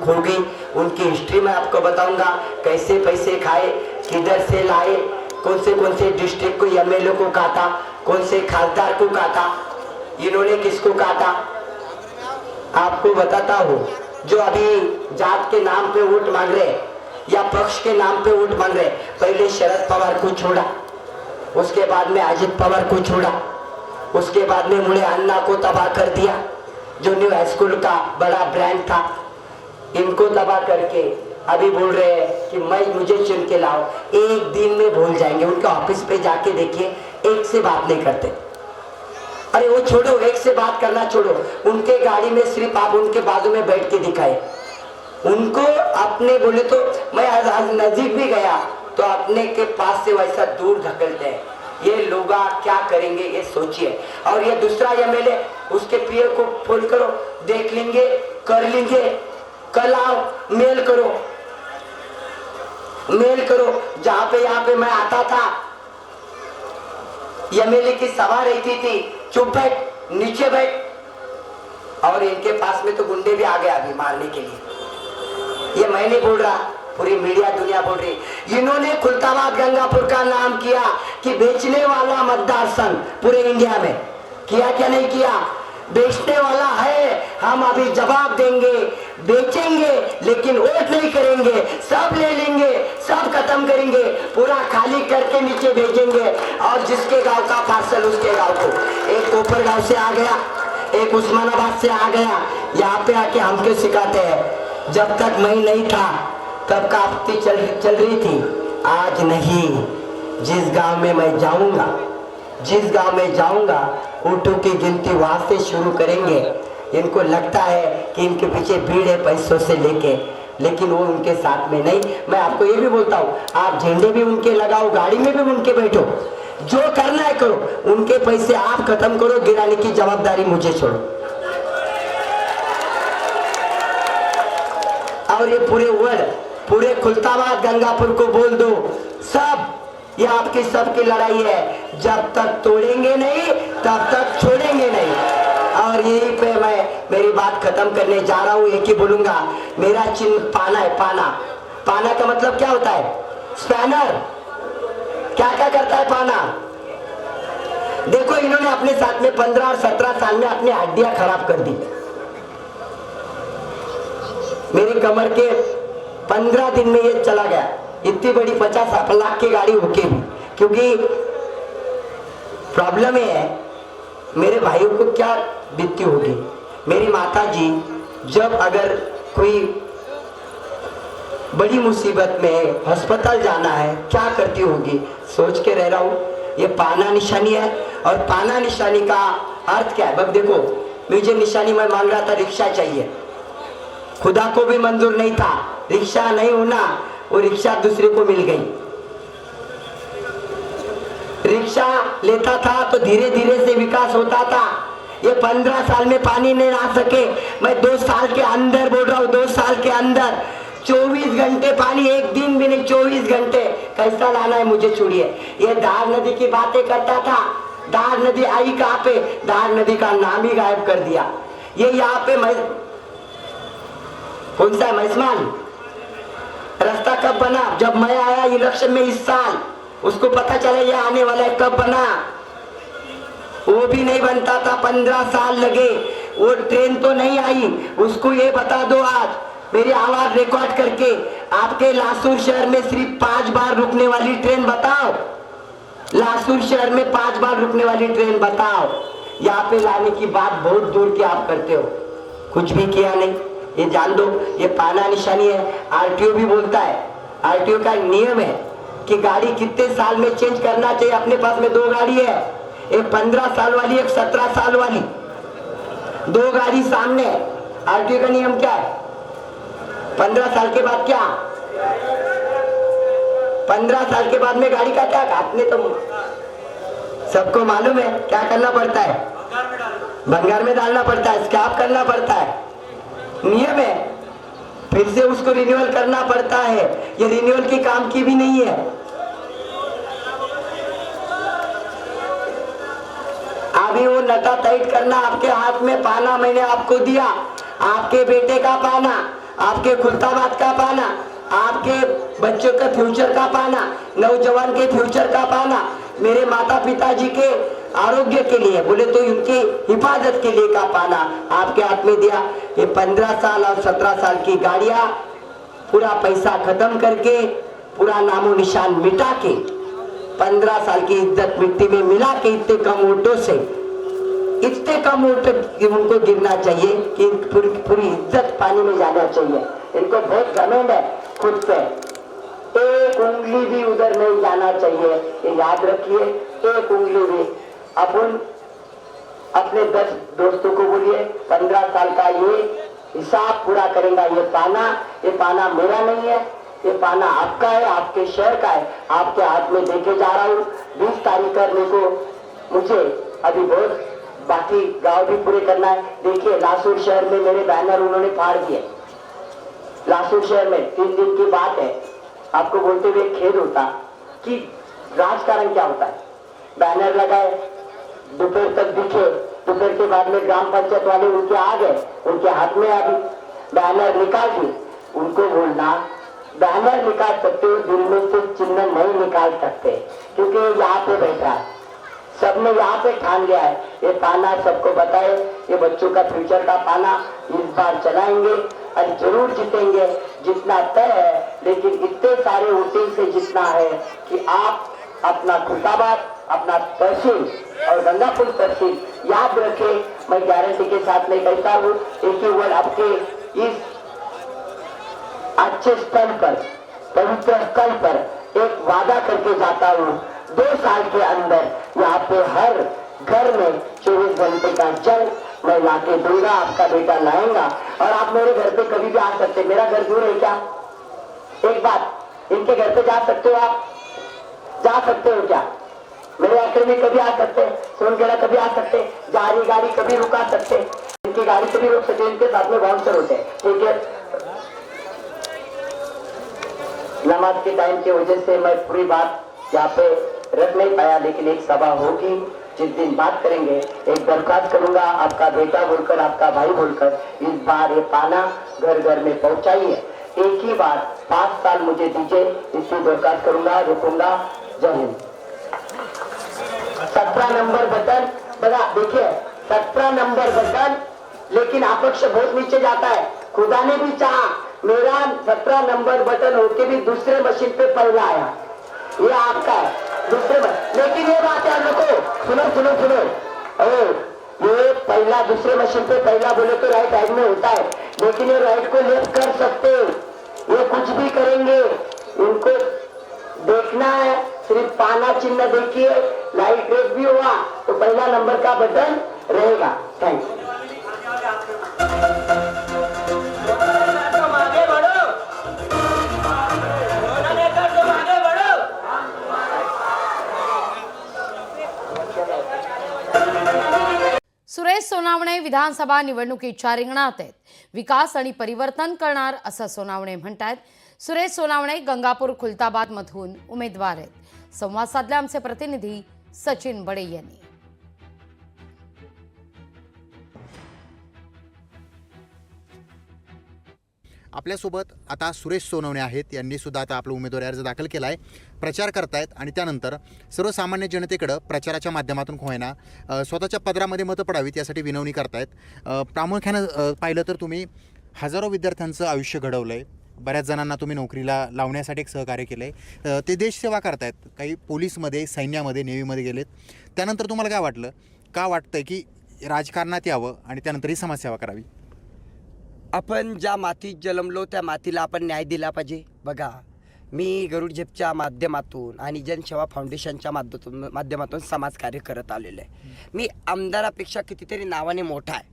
होगी। उनकी हिस्ट्री में आपको बताऊंगा, कैसे पैसे खाए, किधर से लाए, कौन से डिस्ट्रिक्ट को एमएलए को काटा, कौन से खासदार को काटा, इन्होंने किसको काटा। आपको बताता हूँ, जो अभी जात के नाम पे वोट मांग रहे या पक्ष के नाम पे वोट मांग रहे, पहले शरद पवार को छोड़ा, उसके बाद में अजित पवार को छोड़ा, उसके बाद में मुझे अन्ना को तबाह कर दिया, जो न्यू हाई स्कूल का बड़ा ब्रांड था, इनको तबाह करके अभी बोल रहे हैं कि मुझे चुन के लाओ। एक दिन में भूल जाएंगे। उनके ऑफिस पे जाके देखिए, एक से बात नहीं करते। अरे वो छोड़ो, एक से बात करना छोड़ो, उनके गाड़ी में सिर्फ आप उनके बाजू में बैठ के दिखाए। उनको अपने बोले तो मैं आज नजदीक भी गया तो अपने के पास से वैसा दूर धकेलते हैं। ये लोग क्या करेंगे ये सोचिए। और ये दूसरा एमएलए, उसके पीए को फोन करो, देख लेंगे, कर लेंगे, कल आओ, मेल करो। जहाँ पे यहाँ पे मैं आता था, एमएलए की सभा रहती थी, चुप बैठ, नीचे बैठ, और इनके पास में तो गुंडे भी आ गए अभी मारने के लिए। ये मैं नहीं बोल रहा, पूरी मीडिया दुनिया बोल रही। इन्होंने खुलताबाद गंगापुर का नाम किया कि बेचने वाला मतदार संघ पूरे इंडिया में। किया क्या नहीं किया? बेचने वाला है, हम अभी जवाब देंगे, बेचेंगे लेकिन वोट नहीं करेंगे, सब ले लेंगे, सब खत्म करेंगे, पूरा खाली करके नीचे भेजेंगे। और जिसके गांव का पार्सल उसके गांव को, एक कोपर गांव से आ गया, एक उस्मानाबाद से आ गया, यहाँ पे आके हमको सिखाते हैं। जब तक मैं नहीं था तब काफी चल रही थी, आज नहीं। जिस गांव में मैं जाऊंगा ऊँटों की गिनती वहां से शुरू करेंगे। इनको लगता है कि इनके पीछे भीड़ है पैसों से लेके, लेकिन वो उनके साथ में नहीं। मैं आपको ये भी बोलता हूँ, आप झंडे भी उनके लगाओ, गाड़ी में भी उनके बैठो, जो करना है करो, उनके पैसे आप खत्म करो, गिराने की जवाबदारी मुझे छोड़ो। और ये पूरे खुलताबाद गंगापुर को बोल दो, सब ये आपकी सबकी लड़ाई है। जब तक तोड़ेंगे नहीं तब तक छोड़ेंगे नहीं। और यही पे मैं मेरी बात खत्म करने जा रहा हूँ। एक ही बोलूंगा, मेरा चिन्ह पाना है। पाना का मतलब क्या होता है? स्पैनर। क्या करता है पाना? देखो, इन्होंने अपने साथ में 15 और 17 साल में अपनी हड्डियां खराब कर दी। मेरी कमर के 15 दिन में ये चला गया। इतनी बड़ी 50 लाख की गाड़ी होके भी, क्योंकि प्रॉब्लम ये है, मेरे भाइयों को क्या बीतती होगी। मेरी माता जी जब अगर कोई बड़ी मुसीबत में अस्पताल जाना है, क्या करती होगी, सोच के रह रहा हूँ। ये पाना निशानी है। और पाना निशानी का अर्थ क्या है? बस देखो, मुझे निशानी में मांग रहा था, रिक्शा चाहिए, खुदा को भी मंजूर नहीं था, रिक्शा नहीं होना, वो रिक्शा दूसरे को मिल गई। रिक्शा लेता था तो धीरे धीरे से विकास होता था। ये 15 साल में पानी नहीं ला सके। मैं 2 साल के अंदर बोल रहा हूँ, 2 साल के अंदर 24 घंटे पानी, एक दिन भी नहीं, 24 घंटे कैसा लाना है मुझे छोड़िए। ये धार नदी की बातें करता था। धार नदी आई कहाँ पे? धार नदी का नाम ही गायब कर दिया। ये यहाँ पे कौन सा महिसमान रास्ता कब बना? जब मैं आया इलेक्शन में इस साल, उसको पता चला ये आने वाला है। कब बना? वो भी नहीं बनता था, 15 साल लगे। वो ट्रेन तो नहीं आई, उसको ये बता दो आज मेरी आवाज रिकॉर्ड करके, आपके लासूर शहर में सिर्फ 5 बार रुकने वाली ट्रेन बताओ। लासूर शहर में 5 बार रुकने वाली ट्रेन बताओ। यहाँ पे लाने की बात बहुत दूर की आप करते हो, कुछ भी किया नहीं। ये जान दो, ये पाना निशानी है। आरटीओ भी बोलता है, आरटीओ का नियम है कि गाड़ी कितने साल में चेंज करना चाहिए। अपने पास में 2 गाड़ी है, एक 15 साल वाली, एक 17 साल वाली, 2 गाड़ी सामने। आरटीओ का नियम क्या है? 15 साल के बाद क्या? 15 साल के बाद में गाड़ी का क्या? आपने तो सबको मालूम है क्या करना पड़ता है? भंगार में डालना पड़ता है, स्क्रैप करना पड़ता है, नियम है। फिर से उसको रिन्यूअल करना पड़ता है। ये रिन्यूअल की काम की भी नहीं है। अभी वो नटा टाइट करना आपके हाथ में पाना मैंने आपको दिया, आपके बेटे का पाना, आपके खुलताबाद का पाना, आपके बच्चों के फ्यूचर का पाना, नौजवान के फ्यूचर का पाना, मेरे माता पिताजी के आरोग्य के लिए बोले तो उनकी हिफाजत के लिए का पाना आपके हाथ में दिया। ये 15 साल और 17 साल की गाड़ियां पूरा पैसा खत्म करके, पूरा नामो निशान मिटा के, 15 साल की इज्जत मिट्टी में मिला के, इतने कम वोटों से, इतने कम वोट उनको गिरना चाहिए कि पूरी इज्जत पानी में जाना चाहिए। इनको बहुत घमंड है खुद पे, एक उंगली भी उधर नहीं जाना चाहिए, ये याद रखिए, एक उंगली भी। अपन अपने 10 दोस्तों को बोलिए 15 साल का ये हिसाब पूरा करेगा। ये पाना मेरा नहीं है, ये पाना आपका है, आपके शहर का है, आपके हाथ में देके जा रहा हूँ। 20 तारीख करने को मुझे अभी बहुत बाकी गांव भी पूरे करना है। देखिए लासूर शहर में मेरे बैनर उन्होंने फाड़ दिए, लासूर शहर में 3 दिन की बात है। आपको बोलते हुए खेद होता कि राजकारण क्या होता है। बैनर लगाए, दोपहर तक दिखे, दोपहर के बाद में ग्राम पंचायत वाले उनके आ गए, उनके हाथ में अभी बैनर निकाल दिए। उनको बोलना बैनर निकाल सकते हो, दिल में से चिन्ह नहीं निकाल सकते, क्योंकि यहाँ पे बैठा है, सबने यहाँ पे ठान लिया है। ये पाना सबको बताए, ये बच्चों का फ्यूचर का पाना इस बार चलाएंगे और जरूर जीतेंगे, जितना तय है। लेकिन इतने सारे वोटिंग से जितना है कि आप अपना खुलताबाद, अपना तहसील और गंगापुर तहसील याद रखें। मैं गारंटी के साथ नहीं कहता हूँ, एक ही वर्ड आपके इस अच्छे स्थल पर, पवित्र स्थल पर एक वादा करके जाता हूँ, 2 साल के अंदर यहाँ पे हर घर में 24 घंटे का जल मैं ला के दूंगा, आपका बेटा लाएगा। और आप मेरे घर पे कभी भी आ सकते, मेरा घर दूर है क्या? एक बात, इनके घर पे जा सकते हो, आप जा सकते हो क्या? मेरे आखिर में कभी आ सकते, सोनगढ़ा कभी आ सकते, जारी गाड़ी कभी रुका सकते, इनकी गाड़ी कभी रोक सकते, इनके साथ में बाउंसर होते हैं। ठीक है, नमाज के टाइम की वजह से मैं पूरी बात यहाँ पे रख नहीं पाया, लेकिन एक सभा होगी जिस दिन बात करेंगे। एक दरखास्त करूंगा, आपका बेटा बोलकर, आपका भाई बोलकर, इस बार ये पाना घर घर में पहुंचाइए। एक ही बार 5 साल मुझे दीजिए, इसकी दरखास्त करूंगा, रुकूंगा। जय हिंद। 17 नंबर बटन बड़ा देखिए, 17 नंबर बटन, लेकिन अपक्ष बहुत नीचे जाता है। खुदा ने भी चाहा मेरा 17 नंबर बटन होके भी दूसरे मशीन पे पहला आया, ये आपका है दूसरे में। लेकिन ये बात है लोगों, सुनो सुनो सुनो, ये पहला दूसरे मशीन पे पहला बोले तो राइट साइड में होता है, लेकिन ये राइट को लेफ्ट कर सकते, ये कुछ भी करेंगे। इनको देखना है, सिर्फ पाना चिन्ह देखिए, लाइट रेस भी हुआ तो पहला नंबर का बटन रहेगा। Thank you. सुरेश सोनावणे विधानसभा निवडणुकीच्या रिंगणात आहेत, विकास आणि परिवर्तन करणार असं सोनावणे म्हणतात। सुरेश सोनावणे गंगापूर खुलताबाद मधून उमेदवार आहेत। संवाद साधला आमचे प्रतिनिधी सचिन बडे यांनी। आपल्यासोबत आता सुरेश सोनवणे आहेत, यांनी सुद्धा आता आपला उमेदवारी अर्ज दाखल केला आहे, प्रचार करतायत आणि त्यानंतर सर्वसामान्य जनतेकडं प्रचाराच्या माध्यमातून होईना स्वतःच्या पदरामध्ये मतं पडावीत यासाठी विनवणी करतायत। प्रामुख्यानं पाहिलं तर तुम्ही हजारो विद्यार्थ्यांचं आयुष्य घडवलं आहे, बऱ्याच जणांना तुम्ही नोकरीला लावण्यासाठी एक सहकार्य केलं आहे, ते देशसेवा करतायत, काही पोलीसमध्ये, सैन्यामध्ये, नेव्हीमध्ये गेलेत। त्यानंतर तुम्हाला काय वाटलं, का वाटतंय की राजकारणात यावं आणि त्यानंतर ही समाजसेवा करावी? आपण ज्या मातीत जन्मलो त्या मातीला आपण न्याय दिला पाहिजे। बघा, मी गरुड झेपच्या माध्यमातून आणि जनसेवा फाउंडेशनच्या माध्यमातून समाजकार्य करत आलेलो आहे। मी आमदारापेक्षा कितीतरी नावाने मोठा आहे,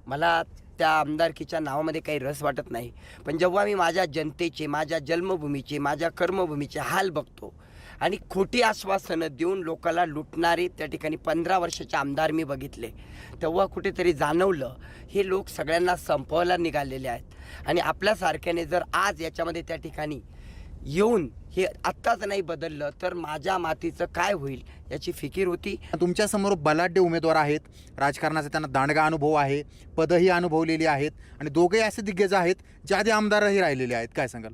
मला त्या आमदारकीच्या नावामध्ये काही रस वाटत नाही, पण जेव्हा मी माझ्या जनतेचे, माझ्या जन्मभूमीचे, माझ्या कर्मभूमीचे हाल बघतो आणि खोटी आश्वासनं देऊन लोकांना लुटणारे त्या ठिकाणी 15 वर्षाचे आमदार मी बघितले, तेव्हा कुठेतरी जाणवलं हे लोक सगळ्यांना संपवायला निघालेले आहेत। आणि आपल्यासारख्याने जर आज याच्यामध्ये त्या ठिकाणी येऊन हे आत्ताच नाही बदललं तर माझ्या मातीचं काय होईल याची फिकीर होती. तुमच्यासमोर बलाढ्य उमेदवार आहेत, राजकारणाचा त्यांना दांडगा अनुभव आहे, पदही अनुभवलेली आहेत आणि दोघेही असे दिग्गज आहेत जे आधी आमदारही राहिलेले आहेत. काय सांगाल?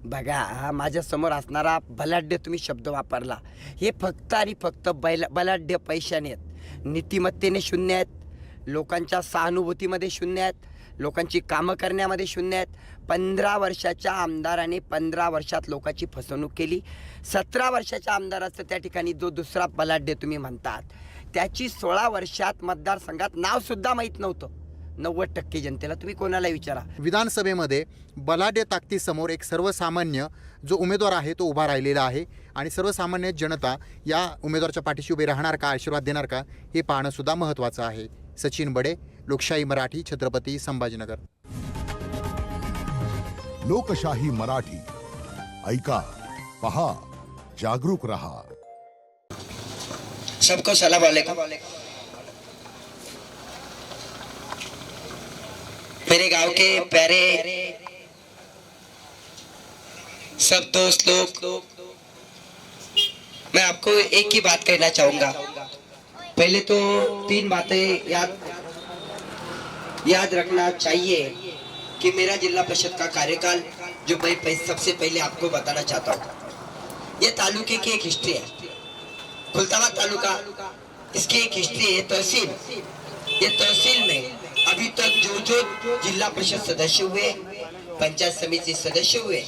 बघा, हा माझ्यासमोर असणारा बलाढ्य तुम्ही शब्द वापरला, हे फक्त आणि फक्त बलाढ्य पैशाने आहेत, नीतिमत्तेने शून्य आहेत, लोकांच्या सहानुभूतीमध्ये शून्य आहेत, लोकांची कामं करण्यामध्ये शून्य आहेत. 15 वर्षाच्या आमदाराने 15 वर्षात लोकांची फसवणूक केली. 17 वर्षाच्या आमदाराचं त्या ठिकाणी जो दुसरा बलाढ्य तुम्ही म्हणतात त्याची 16 वर्षात मतदारसंघात नावसुद्धा माहीत नव्हतं. 90% जनतेला तुम्ही कोणाला विचारा. विधानसभेमध्ये बलाढ्य ताकदीसमोर एक सर्वसामान्य जो उमेदवार आहे तो उभा राहिलेला आहे आणि सर्वसामान्य जनता या उमेदवाराच्या पाठीशी उभे राहणार का, आशीर्वाद देणार का, हे पाहणं सुद्धा महत्त्वाचं आहे. सचिन बडे, लोकशाही मराठी, छत्रपती संभाजीनगर. लोकशाही मराठी, ऐका, पहा, जागरूक रहा. सबको सलाम वालेकुम. मेरे गांव के प्यारे सब दोस्त लोग, मैं आपको एक ही बात कहना चाहूंगा. पहले तो 3 बातें याद रखना चाहिए कि मेरा जिला परिषद का कार्यकाल जो मैं सबसे पहले आपको बताना चाहता हूँ, ये तालुके की एक हिस्ट्री है. खुलताबाद तालुका, इसकी एक हिस्ट्री है. तहसील, ये तहसील में अभी तक जो जिला परिषद सदस्य हुए, पंचायत समिति सदस्य हुए,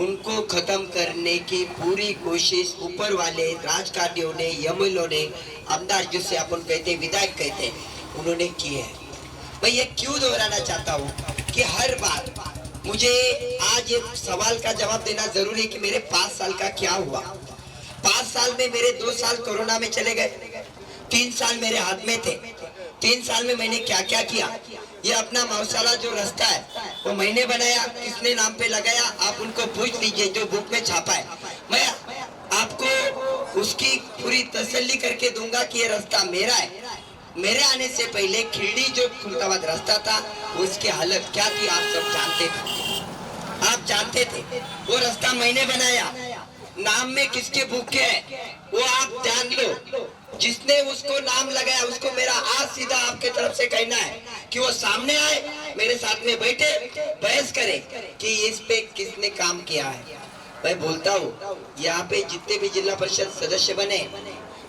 उनको खत्म करने की पूरी कोशिश ऊपर वाले राजकारणियों ने, एमएलओ ने, आमदार जिसे अपन कहते, विधायक कहते, उन्होंने किए हैं. मैं ये क्यों दोहराना चाहता हूँ कि हर बार मुझे आज एक सवाल का जवाब देना जरूरी है कि मेरे 5 साल का क्या हुआ. 5 साल में मेरे 2 साल कोरोना में चले गए, 3 साल मेरे हाथ में थे. 3 साल में मैंने क्या क्या किया. ये अपना मौसाला जो रास्ता है वो मैंने बनाया, किसने नाम पे लगाया आप उनको पूछ लीजिए, जो बुक में छापा है. मैं आपको उसकी पूरी तसल्ली करके दूंगा कि ये रास्ता मेरा है. मेरे आने से पहले खिरड़ी जो खुलताबाद रास्ता था उसकी हालत क्या थी आप सब जानते थे. आप जानते थे वो रास्ता मैंने बनाया. नाम में किसके भूखे है वो आप ध्यान लो. जिसने उसको नाम लगाया उसको मेरा आज सीधा आपके तरफ से कहना है कि वो सामने आए, मेरे साथ में बैठे, बहस करे कि इस पे किसने काम किया है. मैं बोलता हूँ यहाँ पे जितने भी जिला परिषद सदस्य बने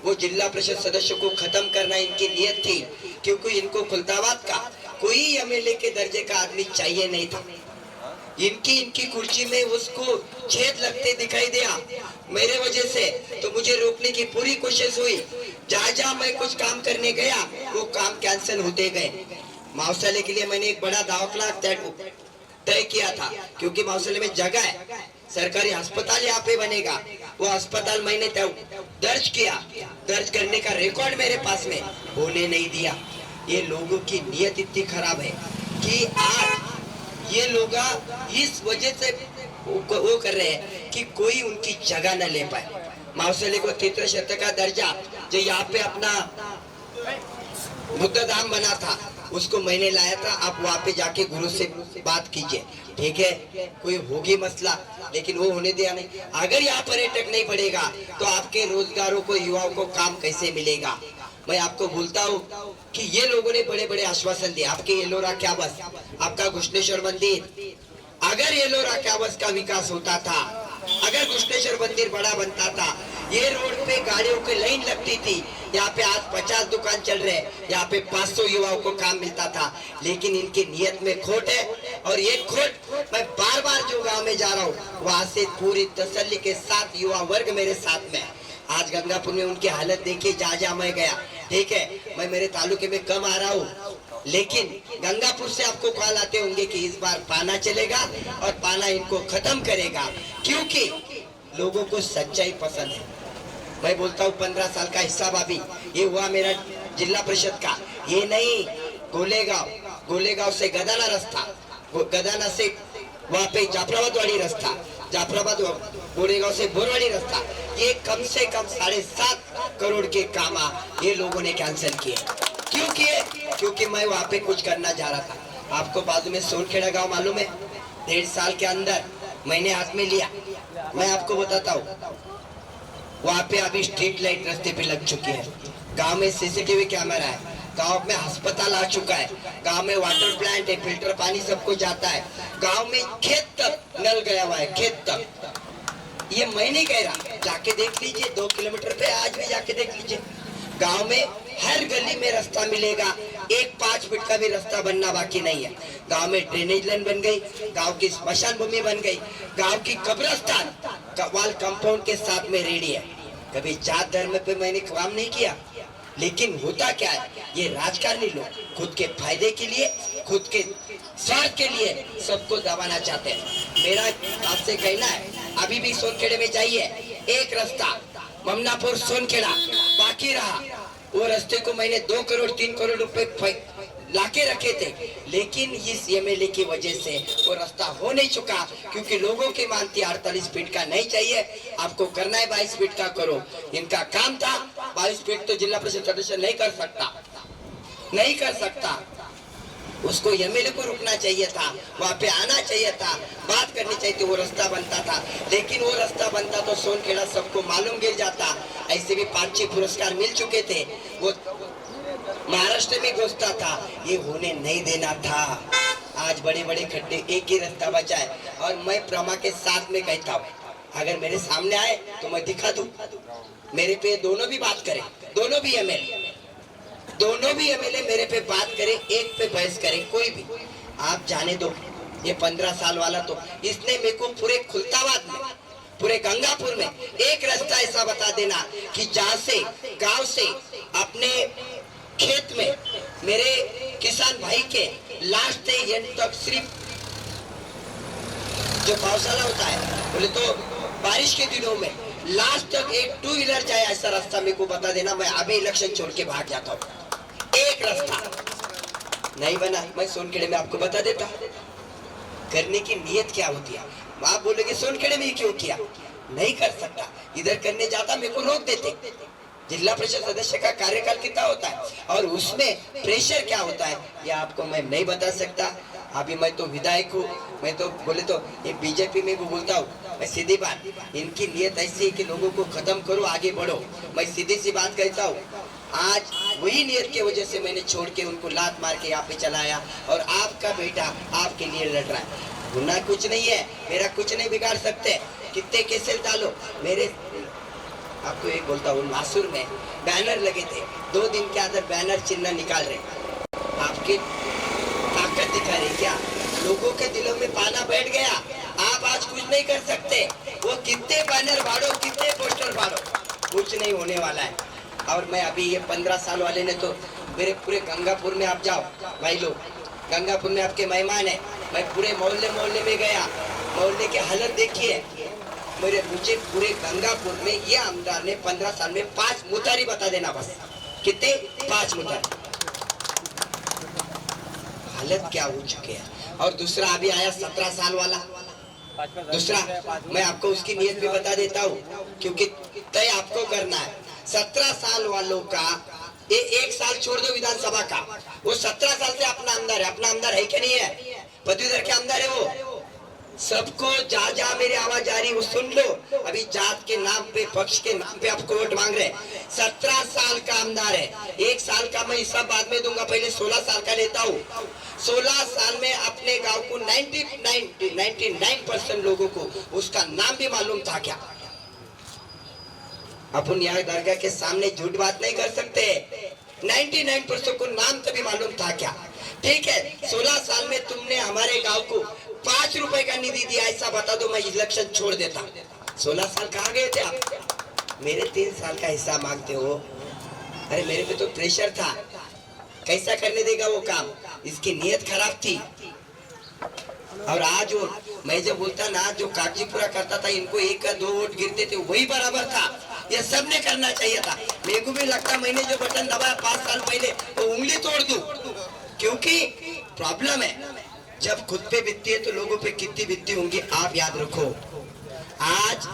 वो जिला परिषद सदस्य को खत्म करना इनकी नियत थी, क्योंकि इनको खुलताबाद का कोई एमएलए के दर्जे का आदमी चाहिए नहीं था. इनकी कुर्सी में उसको छेद लगते दिखाई दिया मेरे वजह से, तो मुझे रोकने की पूरी कोशिश हुई. जहाँ मैं कुछ काम करने गया वो काम कैंसिल होते गए. मौसाले के लिए मैंने एक बड़ा दावखला तय किया था, क्योंकि मौसाले में जगह है, सरकारी अस्पताल यहाँ पे बनेगा. वो अस्पताल मैंने दर्ज किया, दर्ज करने का रिकॉर्ड मेरे पास में होने नहीं दिया. ये लोगों की नीयत इतनी खराब है कि आज ये लोग इस वजह से वो कर रहे हैं कि कोई उनकी जगह न ले पाए. मौसले को तीर्थ क्षेत्र का दर्जा जो यहाँ पे अपना बुद्ध धाम बना था उसको मैंने लाया था. आप वहाँ पे जाके गुरु से बात कीजिए, ठीक है, कोई होगी मसला, लेकिन वो होने दिया नहीं. अगर यहाँ पर्यटक नहीं बढ़ेगा तो आपके रोजगारों को, युवाओं को काम कैसे मिलेगा. मैं आपको बोलता हूँ कि ये लोगों ने बड़े बड़े आश्वासन दिए. आपके येलोरा क्या बस, आपका घुश्नेश्वर मंदिर, अगर येलोरा क्या बस का विकास होता था, अगर घुश्नेश्वर मंदिर बड़ा बनता था, ये रोड पे गाड़ियों की लाइन लगती थी. यहाँ पे आज 50 दुकान चल रहे, यहाँ पे 500 युवाओं को काम मिलता था. लेकिन इनकी नियत में खोट है, और ये खोट मैं बार बार जो गांव में जा रहा हूँ वहां से पूरी तसल्ली के साथ युवा वर्ग मेरे साथ में. आज गंगापुर में उनकी हालत देखिए, जहाँ मैं गया, ठीक है, मैं मेरे तालुके में कम आ रहा हूँ, लेकिन गंगापुर से आपको कॉल आते होंगे कि इस बार पाना चलेगा और पाना इनको खत्म करेगा, क्योंकि लोगों को सच्चाई पसंद है. मैं बोलता हूँ 15 साल का हिसाब अभी ये हुआ मेरा जिला परिषद का. ये नहीं गोलेगांव से गदाना रास्ता, गदाना से वहाँ पे जाफराबाद वाली रास्ता, जाफराबाद गोरेगांव से बोरवाड़ी रास्ता, ये कम से कम 7.5 करोड़ के काम ये लोगों ने कैंसिल किए. क्यों किए? क्योंकि मैं वहाँ पे कुछ करना जा रहा था. आपको बाजू में सोनखेड़ा गांव मालूम है, 1.5 साल के अंदर मैंने हाथ में लिया. मैं आपको बताता हूँ, वहाँ पे अभी स्ट्रीट लाइट रास्ते पे लग चुकी है, गांव में सीसीटीवी कैमरा है, गांव में अस्पताल आ चुका है, गांव में वाटर प्लांट है, फिल्टर पानी सबको जाता है, गांव में खेत तक नल गया हुआ है, खेत तक। ये मैं नहीं कह रहा, जाके देख लीजिए, 2 किलोमीटर पे आज भी जाके देख लीजिए। गांव में हर गली में रास्ता मिलेगा, एक 5 फीट का भी रास्ता बनना बाकी नहीं है। गांव में ड्रेनेज लाइन बन गई, गांव की स्मशान भूमि बन गई, गांव की कब्रिस्तान वाल कंपाउंड के साथ में रेडी है। कभी जात धर्म पे मैंने काम नहीं किया, लेकिन होता क्या है, ये राजकारणी लोग खुद के फायदे के लिए, खुद के स्वार्थ के लिए सबको दबाना चाहते हैं। मेरा आपसे कहना है, अभी भी सोनखेड़े में जाइए, एक रास्ता ममनापुर सोनखेड़ा बाकी रहा, वो रास्ते को मैंने 2 करोड़ 3 करोड़ रुपए लाके रखे थे, लेकिन इस एमएलए की वजह से वो रास्ता हो नहीं चुका, क्योंकि लोगों की मांग थी 48 फीट का नहीं चाहिए, आपको करना है 22 फीट का करो। इनका काम था 22 फीट तो जिला परिषद सदस्य नहीं कर सकता, उसको एमएलए को रुकना चाहिए था, वहाँ पे आना चाहिए था, बात करनी चाहिए थी, वो रास्ता बनता था। लेकिन वो रास्ता बनता तो सोनखेड़ा सबको मालूम गिर जाता। ऐसे भी 5-6 पुरस्कार मिल चुके थे, वो महाराष्ट्र में घुसता था, ये होने नहीं देना था। आज बड़े बड़े खड्डे, एक ही रास्ता बचा है। और मैं प्रमा के साथ में कहता हूँ, अगर मेरे सामने आए तो मैं दिखा दूं, मेरे पे दोनों भी बात करें, दोनों भी एमएलए मेरे पे बात करें, एक पे बहस करें, कोई भी, आप जाने दो। ये 15 साल वाला तो इसने मेरे को पूरे खुलताबाद में, पूरे गंगापुर में एक रास्ता ऐसा बता देना कि जहाँ से गांव से अपने खेत में मेरे किसान भाई के लास्ट से एंड तक सिर्फ जो पावसाला होता है, बोले तो बारिश के दिनों में लास्ट तक एक 2 व्हीलर जाए, ऐसा रास्ता मेरे को बता देना। मैं अभी इलेक्शन छोड़ के भाग जाता हूँ। एक रास्ता नहीं बना, मैं सोनखेड़े में आपको बता देता। करने की नीयत क्या होती है, आप बोलोगे सोनखेड़े में क्यों किया, नहीं कर सकता, इधर करने जाता मेरे को रोक देते। जिला परिषद सदस्य का कार्यकाल कितना होता है और उसमें प्रेशर क्या होता है, ये आपको मैं नहीं बता सकता। अभी मैं तो विधायक हूँ, मैं तो बोले तो ये बीजेपी में भी बोलता हूँ, मैं सीधी बात, इनकी नीयत ऐसी है कि लोगों को खत्म करो, आगे बढ़ो। मैं सीधी सी बात कहता हूँ, आज वही नीयत की वजह से मैंने छोड़ के उनको लात मार के यहाँ पे चलाया, और आपका बेटा आपके लिए लड़ रहा है। गुनाह कुछ नहीं है, मेरा कुछ नहीं बिगाड़ सकते, कितने केसेस डालो मेरे। आपको एक बोलता हूँ, मासूर में बैनर लगे थे, 2 दिन के अंदर बैनर चिन्ह निकाल रहे, आपकी ताकत दिखा रही क्या? लोगों के दिलों में पाना बैठ गया, आप आज कुछ नहीं कर सकते। वो कितने बैनर फाड़ो, कितने पोस्टर फाड़ो, कुछ नहीं होने वाला है। और मैं अभी ये 15 साल वाले ने तो मेरे पूरे गंगापुर में, आप जाओ भाई लोग, गंगापुर में आपके मेहमान है, मैं पूरे मोहल्ले में गया, मोहल्ले की हालत देखिए। मुझे पूरे गंगापुर में ये आमदार ने 15 साल में 5 मुतारी बता देना, बस कितने, 5 मुतारी। हालत क्या हो चुके हैं। और दूसरा अभी आया 17 साल वाला, दूसरा मैं आपको उसकी नीयत भी बता देता हूँ, क्योंकि तय आपको करना है। 17 साल वालों का ये 1 साल छोड़ दो विधानसभा का, वो 17 साल से अपना आमदार है। अपना आमदार है कि नहीं है? पदवीधर के आमदार है वो। सबको जा मेरी आवाज आ रही, वो सुन लो। अभी जात के नाम पे, पक्ष के नाम पे आपको वोट मांग रहे। 17 साल का आमदार है, 1 साल का मैं हिसाब बाद में दूंगा, पहले 16 साल का लेता हूँ। 16 साल में अपने गांव को 99% लोगों को उसका नाम भी मालूम था क्या? अपन यहाँ दरगाह के सामने झूठ बात नहीं कर सकते। 99% को नाम तभी मालूम था क्या? ठीक है, 16 साल में तुमने हमारे गांव को 5 रुपए का निधि दिया, ऐसा बता दो, मैं इलेक्शन छोड़ देता। 16 साल कहाँ गए थे आप? मेरे 3 साल का हिस्सा मांगते हो। अरे मेरे पे तो प्रेशर था, कैसा करने देगा वो काम? इसकी नीयत खराब थी। और आज वो मैं जब बोलता ना, जो कागजी पूरा करता था, इनको 1 या 2 वोट गिरते थे, वही बराबर था। ये सबने करना चाहिए था। मेरे को भी लगता, मैंने जो बटन दबाया 5 साल पहले, वो उंगली तोड़ दूं, क्योंकि प्रॉब्लम है। जब खुद पे बीतती है तो लोगों पे कितनी बीतती होंगी, आप याद रखो। आज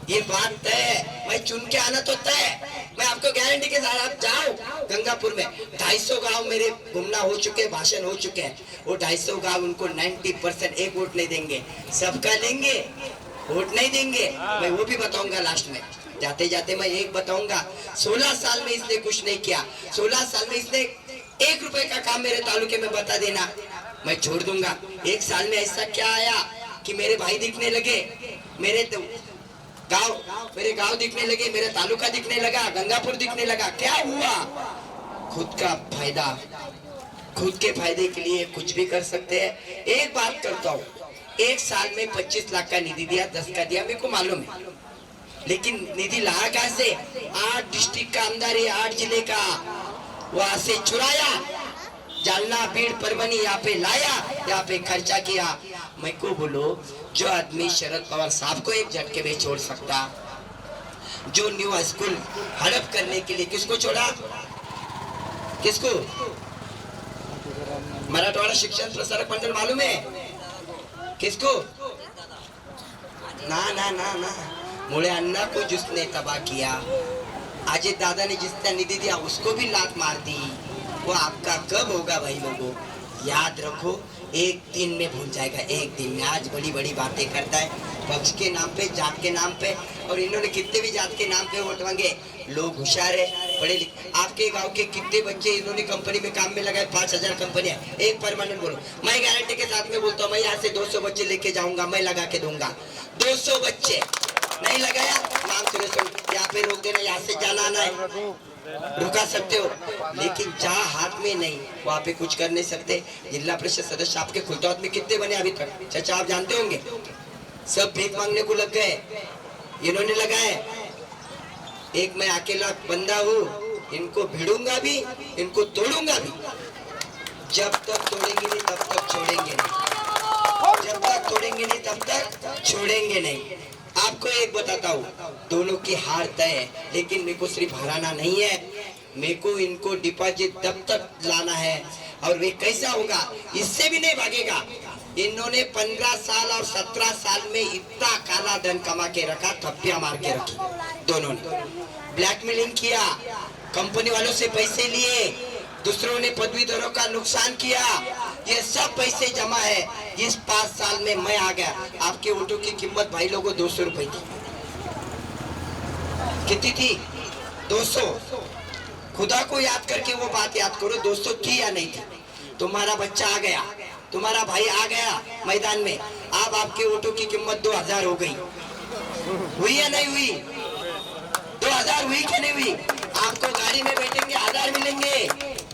ये बात तय है, मैं चुन के आना तो तय है। मैं आपको गारंटी के साथ, आप जाओ गंगापुर में 250 गांव मेरे घूमना हो चुके, भाषण हो चुके हैं। वो 250 गांव उनको 90% 1 वोट नहीं देंगे, सबका लेंगे। वोट नहीं देंगे, मैं वो भी बताऊंगा लास्ट में। जाते जाते मैं एक बताऊंगा, 16 साल में इसने कुछ नहीं किया, 16 साल में इसने 1 रुपए का काम मेरे तालुके में बता देना, मैं छोड़ दूंगा। 1 साल में ऐसा क्या आया कि मेरे भाई दिखने लगे, मेरे गांव दिखने लगे, मेरे तालुका दिखने लगा, गंगापुर दिखने लगा। क्या हुआ? खुद का फायदा, खुद के फायदे के लिए कुछ भी कर सकते हैं। एक बात करता हूँ, 1 साल में 25 लाख का निधि दिया, 10 का दिया, मेरे को मालूम है, लेकिन निधि लाया कहाँ से? 8 डिस्ट्रिक्ट का आमदारी, 8 जिले का, वहां से चुराया, जालना, बीड़, परभनी यहाँ पे लाया, यहाँ पे खर्चा किया। मैं को बोलो, जो आदमी शरद पवार साहब को एक झटके में छोड़ सकता, जो न्यू स्कूल हड़प करने के लिए किसको छोड़ा? किसको? मराठवाड़ा शिक्षण प्रसारक मंडल मालूम है किसको? ना ना ना ना, मुळे अन्ना को जिसने तबाह किया, अजय दादा ने जिसने निधि दिया उसको भी लात मार दी। वो आपका कब होगा भाई लोगों? याद रखो, एक दिन में भूल जाएगा, एक दिन में। आज बड़ी बड़ी बातें करता है पक्ष के नाम पे, जात के नाम पे, और इन्होंने कितने भी जात के नाम पे वोट मांगे। लोग होशियार है, पढ़े लिखे। आपके गांव के कितने बच्चे इन्होंने कंपनी में काम में लगाए? 5000 कंपनी है, एक परमानेंट। बोलो, मैं गारंटी के साथ में बोलता हूँ, मैं यहाँ से 200 बच्चे लेके जाऊंगा, मैं लगा के दूंगा। 200 बच्चे नहीं लगाया, नाम सुरेश यहाँ पे रोक देना, यहाँ से जाना आना है, रुका सकते हो, लेकिन जहाँ हाथ में नहीं वहाँ पे कुछ कर नहीं सकते। जिला परिषद सदस्य आपके खुलतावत में कितने बने अभी तक? चाचा आप जानते होंगे, सब भीख मांगने को लग गए, इन्होंने लगाए। एक मैं अकेला बंदा हूँ, इनको भिड़ूंगा भी, इनको तोड़ूंगा भी। जब तक तोड़ेंगे नहीं तब तक छोड़ेंगे नहीं, जब तक तोड़ेंगे नहीं तब तक छोड़ेंगे नहीं। आपको एक बताता हूँ, दोनों की हार तय है, लेकिन मेरे को सिर्फ हराना नहीं है, मेरे को इनको डिपॉजिट तब तक लाना है। और वे कैसा होगा, इससे भी नहीं भागेगा। इन्होंने 15 साल और 17 साल में इतना काला धन कमा के रखा, थप्पियां मार के रखी। दोनों ने ब्लैकमेलिंग किया, कंपनी वालों से पैसे लिए, दूसरों ने पदवीधरों का नुकसान किया। ये सब पैसे जमा है। इस 5 साल में मैं आ गया। आपके वोटों की कीमत भाई लोगों 200 रुपए थी। कितनी थी? 200। खुदा को याद करके वो बात याद करो, 200 थी या नहीं थी? तुम्हारा बच्चा आ गया, तुम्हारा भाई आ गया मैदान में, अब आपके वोटों की कीमत 2000 हो गई। हुई या नहीं हुई? 2000 हुई क्या नहीं हुई? आपको गाड़ी में बैठेंगे 1000 मिलेंगे,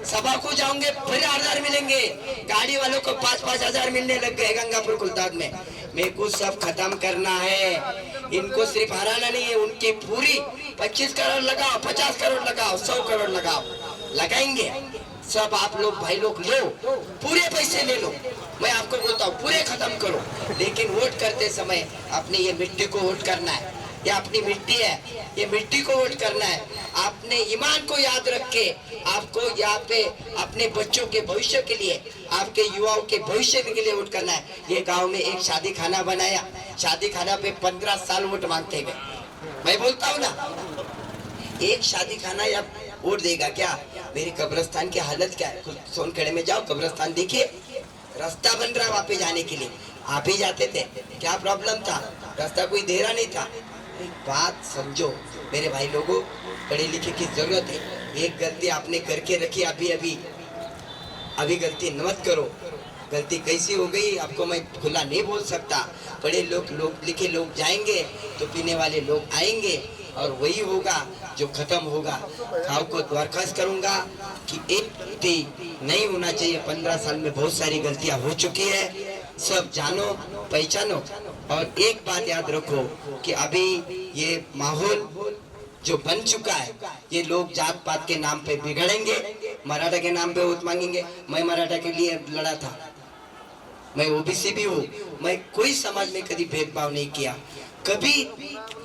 सभा को जाओगे फिर 1000 मिलेंगे, गाड़ी वालों को 5-5 हजार मिलने लग गए गंगापुर कुलताद में। मेरे को सब खत्म करना है, इनको सिर्फ हराना नहीं है, उनकी पूरी 25 करोड़ लगाओ, 50 करोड़ लगाओ, 100 करोड़ लगाओ, लगाएंगे सब। आप लोग भाई लोग लो, पूरे पैसे ले लो, मैं आपको बोलता हूँ पूरे खत्म करो, लेकिन वोट करते समय अपनी ये मिट्टी को वोट करना है। ये अपनी मिट्टी है, ये मिट्टी को वोट करना है। आपने ईमान को याद रख के आपको यहाँ पे अपने बच्चों के भविष्य के लिए, आपके युवाओं के भविष्य के लिए वोट करना है। ये गांव में एक शादी खाना बनाया, शादी खाना पे 15 साल वोट मांगते गए। मैं बोलता हूँ ना, एक शादी खाना या वोट देगा क्या? मेरी कब्रिस्तान की हालत क्या है? सोनखेड़े में जाओ, कब्रिस्तान देखिए, रास्ता बन रहा वहाँ पे जाने के लिए, आप ही जाते थे, क्या प्रॉब्लम था? रास्ता कोई दे रहा नहीं था। बात समझो मेरे भाई लोगों, पढ़े लिखे की जरूरत है। एक गलती आपने करके रखी, अभी गलती मत करो। गलती कैसी हो गई आपको मैं खुला नहीं बोल सकता। पढ़े लोग लिखे लोग जाएंगे तो पीने वाले लोग आएंगे, और वही होगा जो खत्म होगा। खाओ को दरखास्त करूंगा कि एक गलती नहीं होना चाहिए। 15 साल में बहुत सारी गलतियां हो चुकी है, सब जानो पहचानो। और एक बात याद रखो कि अभी ये माहौल जो बन चुका है, ये लोग जात पात के नाम पे बिगड़ेंगे, मराठा के नाम पे वोट मांगेंगे। मैं मराठा के लिए लड़ा था, मैं ओबीसी भी हूँ, मैं कोई समाज में कभी भेदभाव नहीं किया, कभी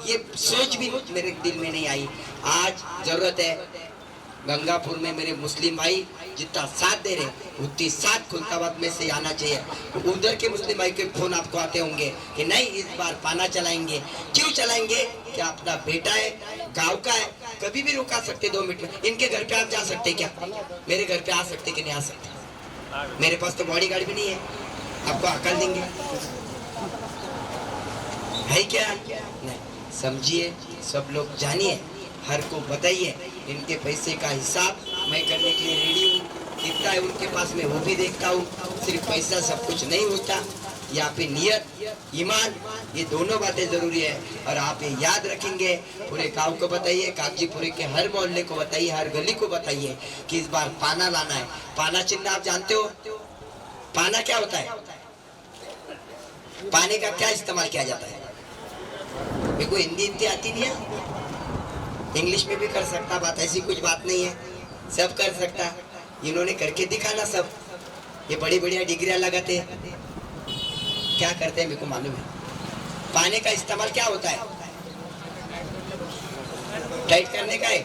ये सोच भी मेरे दिल में नहीं आई। आज जरूरत है गंगापुर में मेरे मुस्लिम भाई जितना साथ दे रहे उतनी साथ खुलताबाद में से आना चाहिए। उधर के मुस्लिम भाई के फोन आपको आते होंगे कि नहीं इस बार पाना चलाएंगे। क्यों चलाएंगे? क्या अपना बेटा है, गांव का है, कभी भी रुका सकते 2 मिनट में। इनके घर पे आप जा सकते क्या? मेरे घर पे आ सकते कि नहीं आ सकते? मेरे पास तो बॉडी गार्ड भी नहीं है, आपको अकल देंगे। है क्या? नहीं, समझिए, सब लोग जानिए, हर को बताइए, इनके पैसे का हिसाब मैं करने के लिए रेडी हूँ। कितना है उनके पास में वो भी देखता हूँ। सिर्फ पैसा सब कुछ नहीं होता, यहाँ पे नियत, ईमान, ये दोनों बातें जरूरी है। और आप ये याद रखेंगे, पूरे गांव को बताइए, कागजीपुरे के हर मोहल्ले को बताइए, हर गली को बताइए कि इस बार पाना लाना है। पाना चिन्ह आप जानते हो? पाना क्या होता है? पानी का क्या इस्तेमाल किया जाता है? मेरे को हिंदी इतनी आती नहीं है, इंग्लिश में भी कर सकता बात, ऐसी कुछ बात नहीं है, सब कर सकता। इन्होंने करके दिखाना सब, ये बड़ी बढ़िया डिग्रियां लगाते हैं, क्या करते हैं मेरे को मालूम है। पानी का इस्तेमाल क्या होता है? टाइट करने का है।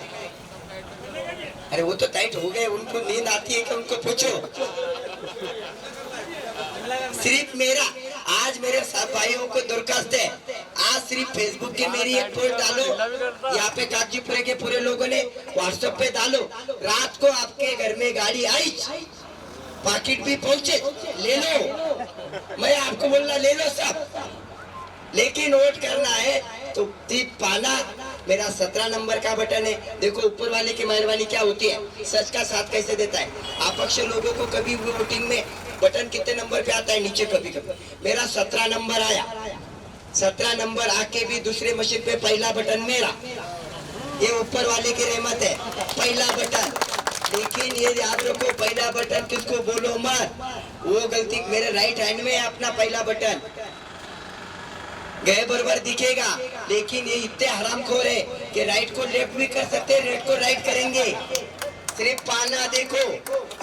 अरे वो तो टाइट हो गए, उनको नींद आती है कि उनको पूछो। सिर्फ मेरा आज मेरे सब भाइयों को दरखास्त है, आज सिर्फ फेसबुक के मेरी एक पोस्ट डालो, यहाँ पे कागजीपुरे के पूरे लोगों ने व्हाट्सएप पे डालो, रात को आपके घर में गाड़ी आई, पाकिट भी पहुंचे, ले लो। मैं आपको बोलना ले लो सब, लेकिन वोट करना है तो पाना। मेरा 17 नंबर का बटन है। देखो ऊपर वाले की मेहरबानी क्या होती है, सच का साथ कैसे देता है। अपक्ष लोगों को कभी वोटिंग में बटन कितने नंबर पे आता है नीचे, कभी कभी मेरा 17 नंबर आया। 17 नंबर आके भी दूसरे मशीन पे पहला बटन मेरा, ये ऊपर वाले की रहमत है, पहला बटन। लेकिन ये याद रखो, पहला बटन किसको बोलो मत, वो गलती मेरे राइट हैंड में है अपना पहला बटन, गए बराबर दिखेगा। लेकिन ये इतने हरामखोर है कि राइट को लेफ्ट भी कर सकते, लेफ्ट को राइट करेंगे। सिर्फ पाना देखो,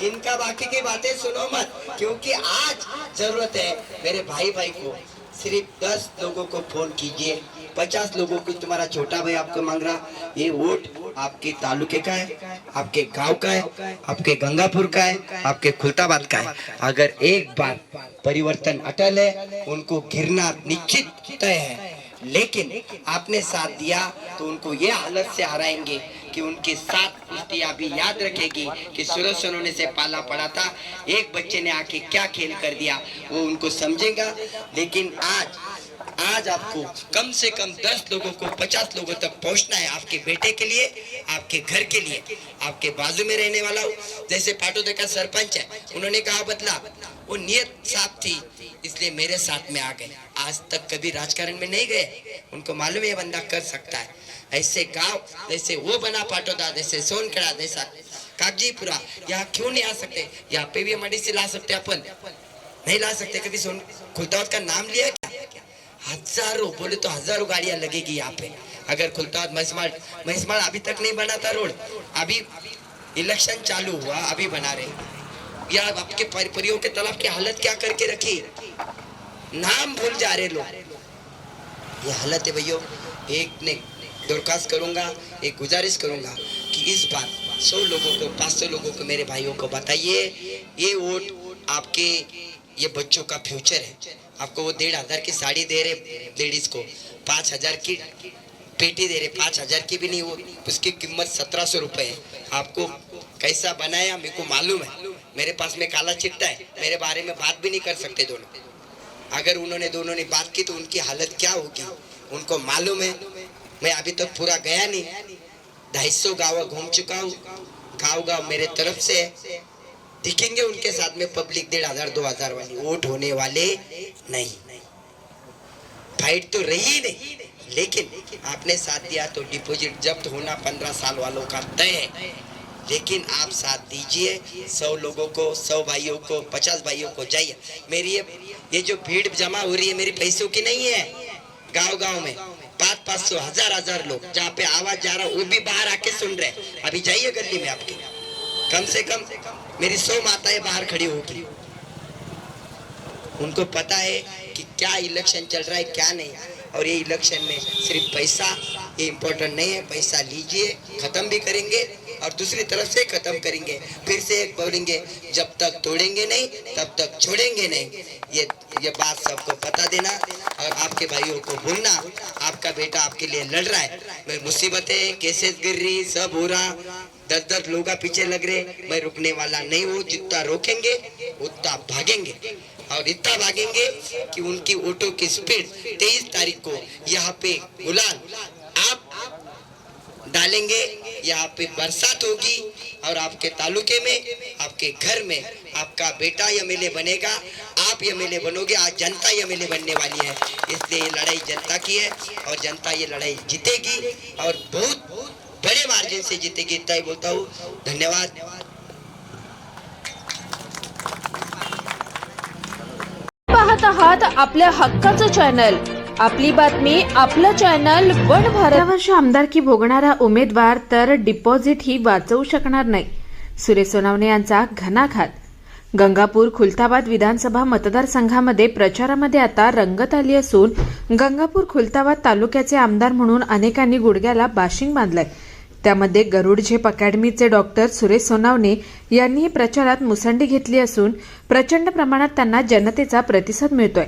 इनका बाकी की बातें सुनो मत, क्योंकि आज जरूरत है मेरे भाई को। सिर्फ 10 लोगों को फोन कीजिए, 50 लोगों को, तुम्हारा छोटा भाई आपको मांग रहा, ये वोट आपके तालुके का है, आपके गांव का है, आपके गंगापुर का है, आपके खुलताबाद का है। अगर एक बार परिवर्तन अटल है, उनको गिरना निश्चित तय है। लेकिन आपने साथ दिया तो उनको ये हालत से हराएंगे कि उनके साथ कुश्ती अभी याद रखेगी कि सूरज सोनवणे से पाला पड़ा था, एक बच्चे ने आके क्या खेल कर दिया, वो उनको समझेगा। लेकिन आज आपको कम से कम 10 लोगों को, 50 लोगों तक पहुंचना है, आपके बेटे के लिए, आपके घर के लिए, आपके बाजू में रहने वाला हो। जैसे पाटोदे का सरपंच है, उन्होंने कहा बदला, वो नियत साफ थी इसलिए मेरे साथ में आ गए। आज तक कभी राजकारण में नहीं गए, उनको मालूम है ये बंदा कर सकता है। ऐसे गांव जैसे वो बना पाटोदा, जैसे सोनकड़ा, जैसा कागजीपुरा, यहाँ क्यों नहीं आ सकते? यहाँ पे भी मडी से ला सकते, अपन नहीं ला सकते? कभी खुलताबाद का नाम लिया क्या? हजारों, बोले तो हजारों गाड़ियां लगेगी यहाँ पे। अगर खुलताबाद महिसमाड़ अभी तक नहीं बना था रोड, अभी इलेक्शन चालू हुआ, अभी बना रहे। या आपके परियों के तालाब की हालत क्या करके रखी, नाम भूल जा रहे लोग। ये हालत है भैया। एक ने दरखास्त करूंगा, एक गुजारिश करूंगा कि इस बार 100 लोगों को, 500 लोगों को, मेरे भाइयों को बताइए, ये वोट आपके ये बच्चों का फ्यूचर है। आपको वो 1500 की साड़ी दे रहे लेडीज को, 5000 की पेटी दे रहे, 5000 की भी नहीं, वो उसकी कीमत 1700 रुपए है। आपको कैसा बनाया मेरे को मालूम है, मेरे पास में काला चिट्ठा है, मेरे बारे में बात भी नहीं कर सकते दोनों। अगर दोनों ने बात की तो उनकी हालत क्या होगी उनको मालूम है। मैं अभी तक पूरा गया नहीं, 250 गाँव घूम चुका हूँ, गाँव मेरे तरफ से दिखेंगे उनके साथ में पब्लिक 1500-2000 वाली, वोट होने वाले नहीं। फाइट तो रही नहीं, लेकिन आपने साथ दिया तो डिपॉजिट जब्त होना 15 साल वालों का तय है। लेकिन आप साथ दीजिए, 100 लोगों को, 100 भाइयों को, 50 भाइयों को जाइए। मेरी ये जो भीड़ जमा हो रही है मेरी पैसों की नहीं है। गांव में 500, 1000 लोग जहाँ पे आवाज जा रहा है वो भी बाहर आके सुन रहे। अभी जाइए गली में, आपके कम से कम मेरी 100 माताएं बाहर खड़ी होगी, उनको पता है कि क्या इलेक्शन चल रहा है क्या नहीं। और ये इलेक्शन में सिर्फ पैसा ये इम्पोर्टेंट नहीं है, पैसा लीजिए, खत्म भी करेंगे और दूसरी तरफ से खत्म करेंगे। फिर से एक बोलेंगे, जब तक तोड़ेंगे नहीं तब तक छोड़ेंगे नहीं। ये बात सबको पता देना और आपके भाइयों को बोलना, आपका बेटा आपके लिए लड़ रहा है, मुसीबतें केसेस गिर रही, सब हो रहा, 10-10 लोग पीछे लग रहे, मैं रुकने वाला नहीं हूँ। जितना रोकेंगे उतना भागेंगे, और इतना भागेंगे कि उनकी ऑटो की स्पीड 23 तारीख को यहाँ पे गुलाल आप डालेंगे, यहाँ पे बरसात होगी और आपके तालुके में, आपके घर में आपका बेटा एमएलए बनेगा, आप एमएलए बनोगे। आज जनता एमएलए बनने वाली है, इसलिए ये लड़ाई जनता की है और जनता ये लड़ाई जीतेगी और बहुत बड़े मार्जिन से जीतेगी। इतना ही बोलता हूँ, धन्यवाद। पाहत आहात आपल्या हक्काचं चॅनल, आपली बातमी, आपलं चॅनल वन भारत। या वर्षी आमदारकी भोगणारा उमेदवार तर डिपॉझिट ही वाचवू शकणार नाही, सुरेश सोनावणे यांचा घणाघात। गंगापूर खुलताबाद विधानसभा मतदारसंघामध्ये प्रचारामध्ये आता रंगत आली असून गंगापूर खुलताबाद तालुक्याचे आमदार म्हणून अनेकांनी गुडघ्याला बाशिंग बांधलंय। त्यामध्ये गरुड झेप अकॅडमीचे डॉक्टर सुरेश सोनावणे यांनी प्रचारात मुसंडी घेतली असून प्रचंड प्रमाणात त्यांना जनतेचा प्रतिसाद मिळतोय।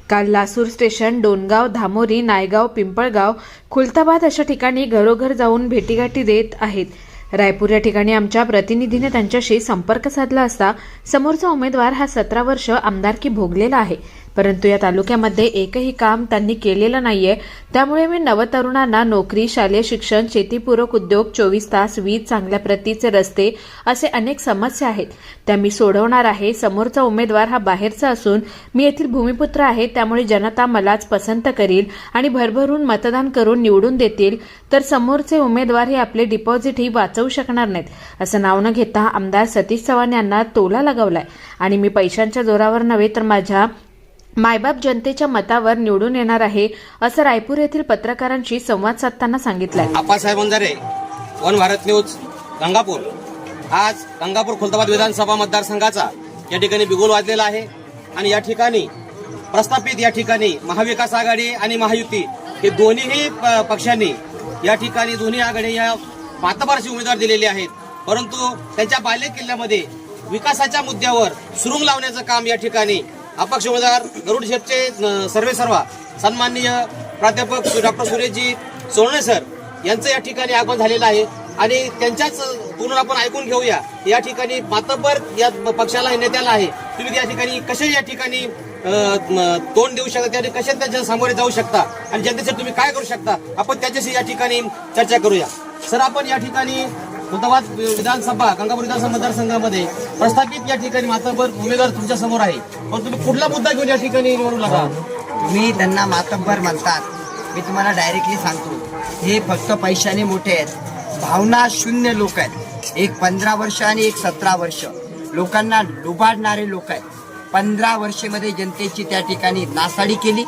काल लासूर स्टेशन, डोनगाव, धामोरी, नायगाव, पिंपळगाव, खुलताबाद अशा ठिकाणी घरोघर जाऊन भेटीगाठी देत आहेत। रायपूर या ठिकाणी आमच्या प्रतिनिधीने त्यांच्याशी संपर्क साधला असता समोरचा उमेदवार हा 17 वर्ष आमदारकी भोगलेला आहे, परंतु या तालुक्यामध्ये एकही काम त्यांनी केलेलं नाहीये। त्यामुळे मी नवतरुणांना नोकरी, शालेय शिक्षण, शेतीपूरक उद्योग, 24 तास वीज, चांगल्या प्रतीचे रस्ते असे अनेक समस्या आहेत त्या मी सोडवणार आहे। समोरचा उमेदवार हा बाहेरचा असून मी येथील भूमिपुत्र आहे, त्यामुळे जनता मलाच पसंत करील आणि भरभरून मतदान करून निवडून देतील, तर समोरचे उमेदवार हे आपले डिपॉझिटही वाचवू शकणार नाहीत असं नाव न घेता आमदार सतीश चव्हाण यांना टोला लगावलाय। आणि मी पैशांच्या जोरावर नव्हे तर माझ्या मायबाप जनतेच्या मतावर निवडून येणार आहे असं रायपूर येथील पत्रकारांशी संवाद साधताना सांगितलंय। Appasaheb Wanjare, one Bharat news, Gangapur. आज गंगापूर खुलताबाद विधानसभा मतदारसंघाचा या ठिकाणी बिगुल वाजलेला आहे आणि या ठिकाणी प्रस्थापित या ठिकाणी महाविकास आघाडी आणि महायुती हे दोन्हीही पक्षांनी या ठिकाणी दोन्ही आघाडी या मातबारचे उमेदवार दिलेले आहेत, परंतु त्यांच्या बाल्य किल्ल्यामध्ये विकासाच्या मुद्द्यावर सुरुंग लावण्याचं काम या ठिकाणी अपक्ष उमेदवार गरुड झेपचे सर्वेसर्वा सन्माननीय प्राध्यापक डॉक्टर सुरेशजी सोनवणे सर यांचं या ठिकाणी आगमन झालेलं आहे आणि त्यांच्याच पूर्ण आपण ऐकून घेऊया। या ठिकाणी मातब्बर या पक्षाला नेत्याला आहे, तुम्ही या ठिकाणी कसे या ठिकाणी तोंड देऊ शकता, त्या कसे त्यांच्या सामोरे जाऊ शकता आणि जनतेसाठी तुम्ही काय करू शकता, आपण त्याच्याशी या ठिकाणी चर्चा करूया। सर, आपण या ठिकाणी खुलताबाद विधानसभा, गंगापूर विधानसभा मतदारसंघामध्ये प्रस्थापित या ठिकाणी मातब्बर उमेदवार तुमच्या समोर आहे, पण तुम्ही कुठला मुद्दा घेऊन या ठिकाणी निवडून लागा? मी त्यांना मातब्बर म्हणतात, मी तुम्हाला डायरेक्टली सांगतो, हे फक्त पैशाने मोठे आहेत, भावना शून्य लोक आहेत। एक 15 वर्ष आणि एक 17 वर्ष लोकांना लुबाडणारे लोक आहेत। 15 वर्षामध्ये जनतेची त्या ठिकाणी नासाडी केली,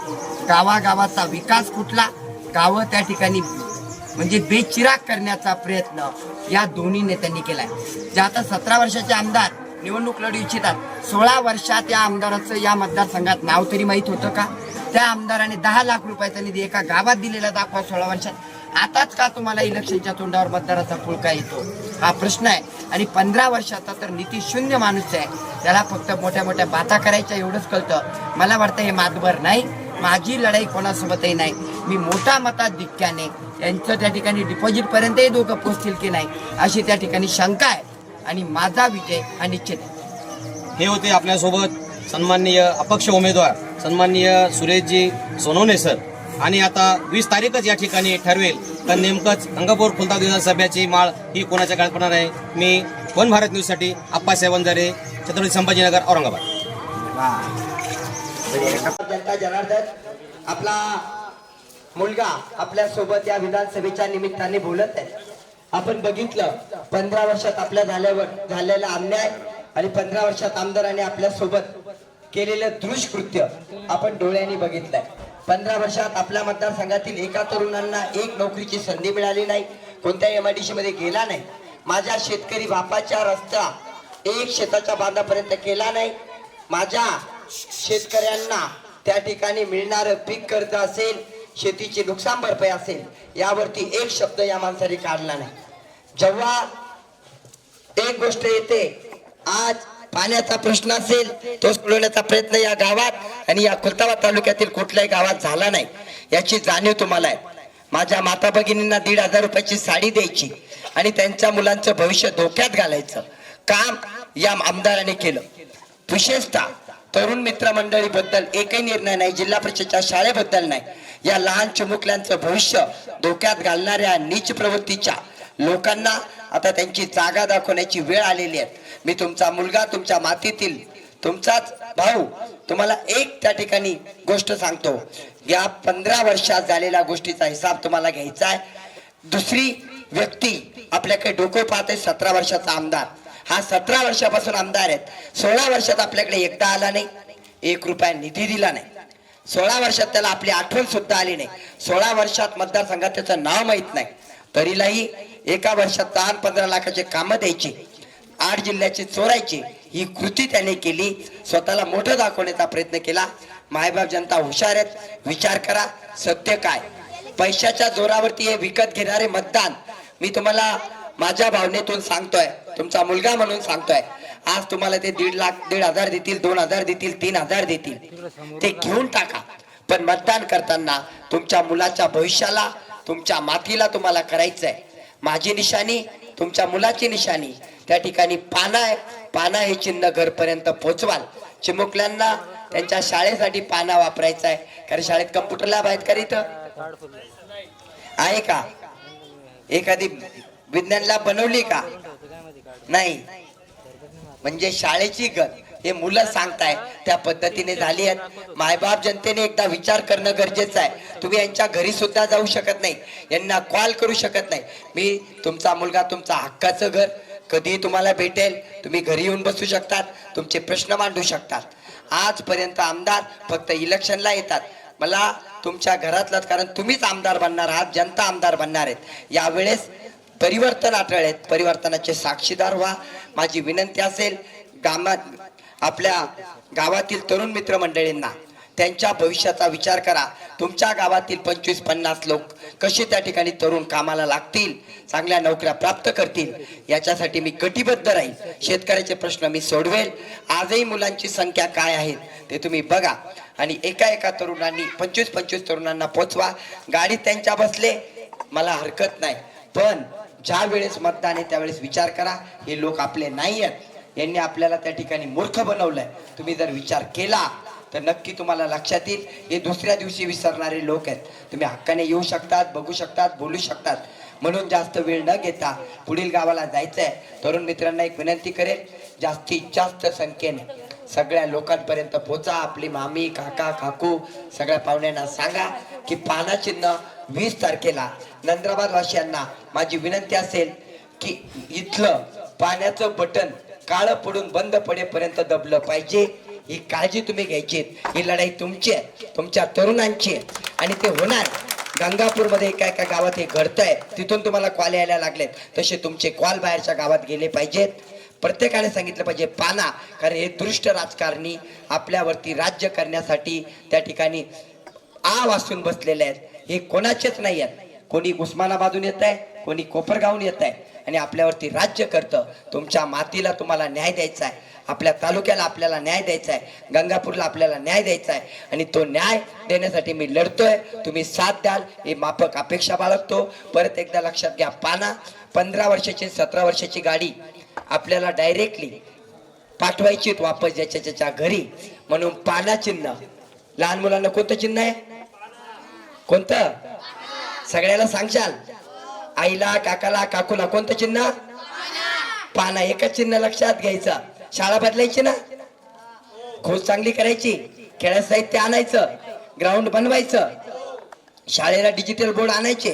गावागावाचा विकास कुठला, गावं त्या ठिकाणी म्हणजे बेचिराग करण्याचा प्रयत्न या दोन्ही नेत्यांनी केलाय। जे आता 17 वर्षाचे आमदार निवडणूक लढू इच्छितात, 16 वर्षात या आमदाराचं या मतदारसंघात नाव तरी माहीत होतं का? त्या आमदाराने 10 लाख रुपयाचा निधी एका गावात दिलेला दाखवा 16 वर्षात। आताच का तुम्हाला इलेक्शनच्या तोंडावर मतदाराचा फुलका येतो, हा प्रश्न आहे। आणि 15 वर्षाचा तर नीती शून्य माणूस आहे, त्याला फक्त मोठ्या मोठ्या बाता करायच्या एवढंच कळतं। मला वाटतं हे मातबर नाही, माझी लढाई कोणासोबतही नाही, मी मोठा मताधिक्याने यांचं त्या ठिकाणी डिपॉझिट पर्यंतही दोघं पोहोचतील की नाही अशी त्या ठिकाणी शंका आहे आणि माझा विजय हा निश्चित आहे। हे होते आपल्यासोबत सन्माननीय अपक्ष उमेदवार सन्माननीय सुरेशजी सोनवणे सर, आणि आता 20 तारीखच या ठिकाणी ठरवेल तर नेमकंच गंगापूर खुलताबाद विधानसभेची माळ ही कोणाच्या काळात पडणार आहे। मी वन भारत न्यूजसाठी आप्पासाहेब वंजारे, छत्रपती संभाजीनगर, औरंगाबाद। जनता जनार्दन, आपला मुलगा आपल्या सोबत या विधानसभेच्या निमित्ताने बोलत आहे। आपण बघितलं 15 वर्षात आपल्या झालेला अन्याय आणि 15 वर्षात आमदारांनी आपल्या सोबत केलेलं दुष्कृत्य आपण डोळ्यांनी बघितलंय। 15 वर्षात आपल्या मतदारसंघातील एका तरुणांना एक नोकरीची संधी मिळाली नाही, कोणत्याही MIDC मध्ये गेला नाही, माझ्या शेतकरी बापाच्या रस्ता एक शेताच्या बांधापर्यंत केला नाही, माझ्या शेतकऱ्यांना त्या ठिकाणी मिळणारं पीक कर्ज असेल, शेतीची नुकसान भरपाई असेल, यावरती एक शब्द या माणसाने काढला नाही। जेव्हा एक गोष्ट येते, आज पाण्याचा प्रश्न असेल तो सोडवण्याचा प्रयत्न या गावात आणि या खुलताबाद तालुक्यातील कुठल्याही गावात झाला नाही, याची जाणीव तुम्हाला आहे। माझ्या माता भगिनींना 1,500 रुपयाची साडी द्यायची, आणि त्यांच्या मुलांचं भविष्य धोक्यात घालायचं काम या आमदाराने केलं. विशेषतः तरुण मित्र मंडळीबद्दल एकही निर्णय नाही, जिल्हा परिषदच्या शाळेबद्दल नाही. या लहान चिमुकल्यांचं भविष्य धोक्यात घालणाऱ्या नीच प्रवृत्तीच्या लोकांना आता त्यांची जागा दाखवण्याची वेळ आलेली आहे. मी तुमचा मुलगा, तुमच्या मातीतील तुमचाच भाऊ, तुम्हाला एक त्या ठिकाणी गोष्ट सांगतो. या 15 वर्षात झालेल्या गोष्टीचा हिसाब तुम्हाला घ्यायचा आहे. दुसरी व्यक्ती आपल्याकडे डोकं पाहते 17 वर्षाचा आमदार. हा 17 वर्षापासून आमदार आहेत. 16 वर्षात आपल्याकडे एकदा आला नाही, 1 रुपया निधी दिला नाही. 16 वर्षात त्याला आपली आठवण सुद्धा आली नाही. 16 वर्षात मतदारसंघात त्याचं नाव माहित नाही, तरीलाही एका वर्षात 10-15 लाखाचे कामं द्यायची, 8 जिल्ह्याचे चोरायचे, ही कृती त्याने केली. स्वतःला मोठं दाखवण्याचा प्रयत्न केला. मायबाप जनता हुशार आहेत, विचार करा सत्य काय. पैशाच्या जोरावरती हे विकत घेणारे मतदान मी तुम्हाला माझ्या भावनेतून सांगतोय, तुमचा मुलगा म्हणून सांगतोय. आज तुम्हाला ते 1.5 लाख, 1,500 देतील, 2,000 देतील, 3,000 देतील, ते घेऊन टाका. पण मतदान करताना तुमच्या मुलाच्या भविष्याला, तुमच्या मातीला तुम्हाला करायचंय. माझी निशाणी, तुमच्या मुलाची निशाणी त्या ठिकाणी पाना आहे. पाना हे चिन्ह घरपर्यंत पोहोचवाल. चिमुकल्यांना त्यांच्या शाळेसाठी पाना वापरायचा आहे. कारण शाळेत कम्प्युटर लॅब आहेत का इथं? आहे का? एखादी विज्ञान लॅब बनवली का? नाही. म्हणजे शाळेची गत हे मुलं सांगताय त्या पद्धतीने झाली आहेत. मायबाप जनतेने एकदा विचार करणं गरजेचं आहे. तुम्ही यांच्या घरी सुद्धा जाऊ शकत नाही, यांना कॉल करू शकत नाही. मी तुमचा मुलगा, तुमचा हक्काचं घर कधी तुम्हाला भेटेल, तुम्ही घरी येऊन बसू शकतात, तुमचे प्रश्न मांडू शकतात. आजपर्यंत आमदार फक्त इलेक्शनला येतात. मला तुमच्या घरातलाच, कारण तुम्हीच आमदार बनणार आहात, जनता आमदार बनणार आहेत. यावेळेस परिवर्तन आठवलेत, परिवर्तनाचे साक्षीदार व्हा. माझी विनंती असेल, आपल्या गावातील तरुण मित्र मंडळींना त्यांच्या भविष्याचा विचार करा. तुमच्या गावातील 25-50 लोक कसे त्या ठिकाणी तरुण कामाला लागतील, चांगल्या नोकऱ्या प्राप्त करतील, याच्यासाठी मी कटिबद्ध राहील. शेतकऱ्याचे प्रश्न मी सोडवेल. आजही मुलांची संख्या काय आहे ते तुम्ही बघा आणि एका तरुणांनी 25-25 तरुणांना पोचवा. गाडीत त्यांच्या बसले मला हरकत नाही, पण ज्या वेळेस मतदान आहे त्यावेळेस विचार करा. हे लोक आपले नाही आहेत, यांनी आपल्याला त्या ठिकाणी मूर्ख बनवलंय. तुम्ही जर विचार केला तर नक्की तुम्हाला लक्षात येईल. हे दुसऱ्या दिवशी विसरणारे लोक आहेत. तुम्ही हक्काने येऊ शकतात, बघू शकतात, बोलू शकतात. म्हणून जास्त वेळ न घेता पुढील गावाला जायचंय. तरुण मित्रांना एक विनंती करेल, जास्तीत जास्त संख्येने सगळ्या लोकांपर्यंत पोचा. आपली मामी, काका, काकू सगळ्या पाहुण्यांना सांगा की पाना चिन्ह 20 तारखेला. नंद्राबाद वासियांना माझी विनंती असेल की इथलं पाण्याचं बटन काळं पडून बंद पडेपर्यंत दबलं पाहिजे. ही काळजी तुम्ही घ्यायची. ही लढाई तुमची आहे, तुमच्या तरुणांची आहे आणि ते होणार. गंगापूरमध्ये एका गावात हे घडतंय, तिथून तुम्हाला कॉल यायला लागलेत, तसे तुमचे कॉल बाहेरच्या गावात गेले पाहिजेत. प्रत्येकाने सांगितलं पाहिजे पाना, कारण हे दुष्ट राजकारणी आपल्यावरती राज्य करण्यासाठी त्या ठिकाणी वासून बसलेले आहेत. हे कोणाचेच नाही आहेत. कोणी उस्मानाबादून येत आहे, कोणी कोपरगावून येत आहे आणि आपल्यावरती राज्य करतं. तुमच्या मातीला तुम्हाला न्याय द्यायचा आहे, आपल्या तालुक्याला आपल्याला न्याय द्यायचा आहे, गंगापूरला आपल्याला न्याय द्यायचा आहे आणि तो न्याय देण्यासाठी मी लढतोय. तुम्ही साथ द्याल ही माफक अपेक्षा बाळगतो. परत एकदा लक्षात घ्या, पाना 15 वर्षाची 17 वर्षाची गाडी आपल्याला डायरेक्टली पाठवायची वापस ज्याच्या घरी. म्हणून पाना चिन्ह. लहान मुलांना कोणतं चिन्ह आहे? कोणतं? सगळ्याला सांगशाल, आईला, काकाला, काकूला कोणतं चिन्ह? पाना. एकच चिन्ह लक्षात घ्यायचं. शाळा बदलायची ना, खोज चांगली करायची, खेळाचं साहित्य आणायचं, ग्राउंड बनवायचं, शाळेला डिजिटल बोर्ड आणायचे,